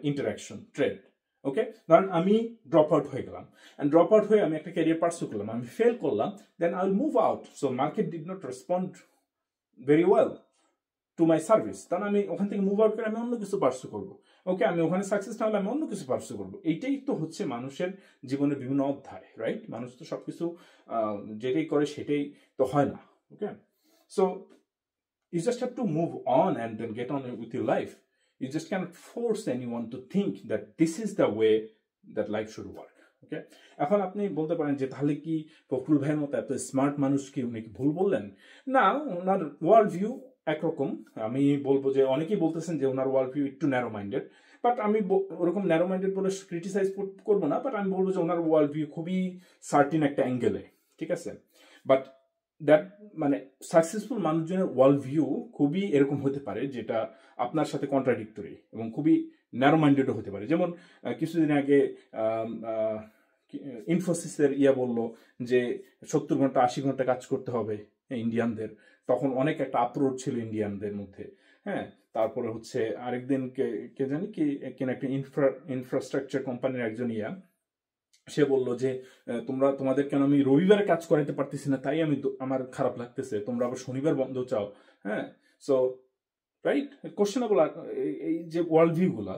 ইন্টারাকশন ট্রেড। ওকে, ধরেন আমি ড্রপ আউট হয়ে গেলাম, অ্যান্ড ড্রপ আউট হয়ে আমি একটা ক্যারিয়ার পার্সু করলাম, আমি ফেল করলাম, then I will move out. So market did not respond very well to my service, তাহলে আমি ওখান থেকে মুভ আউট করে আমি অন্য কিছু পার্সু করবো। ওকে, আমি ওখানে সাকসেস না হলে আমি অন্য কিছু পার্সু করবো। এইটাই তো হচ্ছে মানুষের জীবনের বিভিন্ন অধ্যায়, রাইট? মানুষ তো সবকিছু যেটাই করে সেটাই তো হয় না। ওকে, so you just have to move on and then get on with your life. You just cannot force anyone to think that this is the way that life should work. Okay? এখন আপনি বলতে পারেন যে তাহলে কি ফখরুল ভাইয়ের মতো এত স্মার্ট মানুষ কি উনি কি ভুল বললেন? না, ওনার ওয়ার্ল্ড ভিউ একরকম। আমি বলবো যে অনেকেই বলতেছেন যে ওনার ওয়ার্ল্ড ভিউ একটু ন্যারো মাইন্ডেড, বাট আমি ওরকম ন্যারো মাইন্ডেড বলে ক্রিটিসাইজ করবো না, বাট আমি বলবো যে ওনার ওয়ার্ল্ড ভিউ খুবই সার্টিন একটা অ্যাঙ্গেলে, ঠিক আছে? বাট দ্যাট মানে সাকসেসফুল মানুষজনের ওয়ার্ল্ড ভিউ খুবই এরকম হতে পারে যেটা আপনার সাথে কন্ট্রাডিক্টরি এবং খুবই ন্যারো মাইন্ডেডও হতে পারে। যেমন কিছুদিন আগে ইনফোসিসের বললো যে 70 ঘন্টা 80 ঘন্টা কাজ করতে হবে ইন্ডিয়ানদের, তখন অনেক একটা আপ্রোচ ছিল ইন্ডিয়ানদের মধ্যে, হ্যাঁ। তারপরে হচ্ছে আরেকদিন কে জানি কি একটা ইনফ্রাস্ট্রাকচার কোম্পানির একজন সে বললো যে তোমাদের কেন আমি রবিবারে কাজ করাইতে পারতেছি না, তাই আমার খারাপ লাগতেছে, তোমরা আবার শনিবার বন্ধ চাও, হ্যাঁ। সো রাইট, কোশ্চেনেবল এই যে ওয়ার্ল্ড ভিউ গুলা,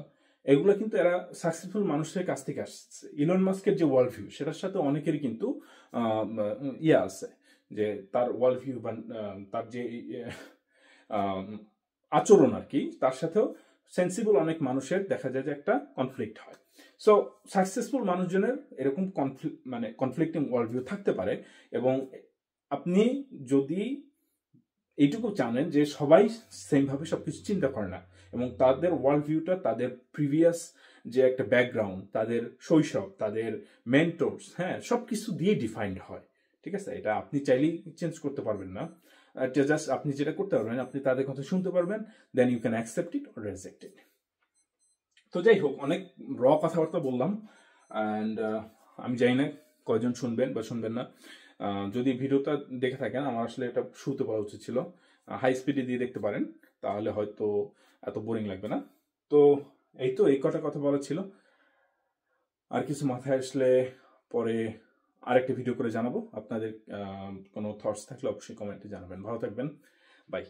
এগুলো কিন্তু এরা সাকসেসফুল মানুষের কাছ থেকে আসছে। ইলন মাস্কের যে ওয়ার্ল্ড ভিউ, সেটার সাথে অনেকেরই কিন্তু আছে, যে তার ওয়ার্ল্ড ভিউ বা তার যে আচরণ আর কি, তার সাথেও সেন্সিবল অনেক মানুষের দেখা যায় যে একটা কনফ্লিক্ট হয়। সো সাকসেসফুল মানুষজনের এরকম কনফ্লিক্টিং ওয়ার্ল্ড ভিউ থাকতে পারে, এবং আপনি যদি এইটুকু জানেন যে সবাই সেমভাবে সবকিছু চিন্তা করে না, এবং তাদের ওয়ার্ল্ড ভিউটা তাদের প্রিভিয়াস যে একটা ব্যাকগ্রাউন্ড, তাদের শৈশব, তাদের মেন্টরস, হ্যাঁ, সবকিছু দিয়ে ডিফাইন্ড হয়, ঠিক আছে? এটা আপনি চাইলেই চেঞ্জ করতে পারবেন না। জাস্ট আপনি যেটা করতে পারবেন, আপনি তাদের কথা শুনতে পারবেন, then you can accept it or reject it. তো যাই হোক, অনেক কথাবার্তা বললাম, অ্যান্ড আমি জানি না কয়জন শুনবেন বা শুনবেন না। যদি ভিডিওটা দেখে থাকেন, আমার আসলে এটা শুতে পাওয়া উচিত ছিল, হাই স্পিডে দিয়ে দেখতে পারেন, তাহলে হয়তো এত বোরিং লাগবে না। তো এই কথা বলা ছিল। আর কিছু মাথায় আসলে পরে আরেকটা ভিডিও করে জানাবো। আপনাদের কোনো থটস থাকলে অবশ্যই কমেন্টে জানাবেন। ভালো থাকবেন, বাই।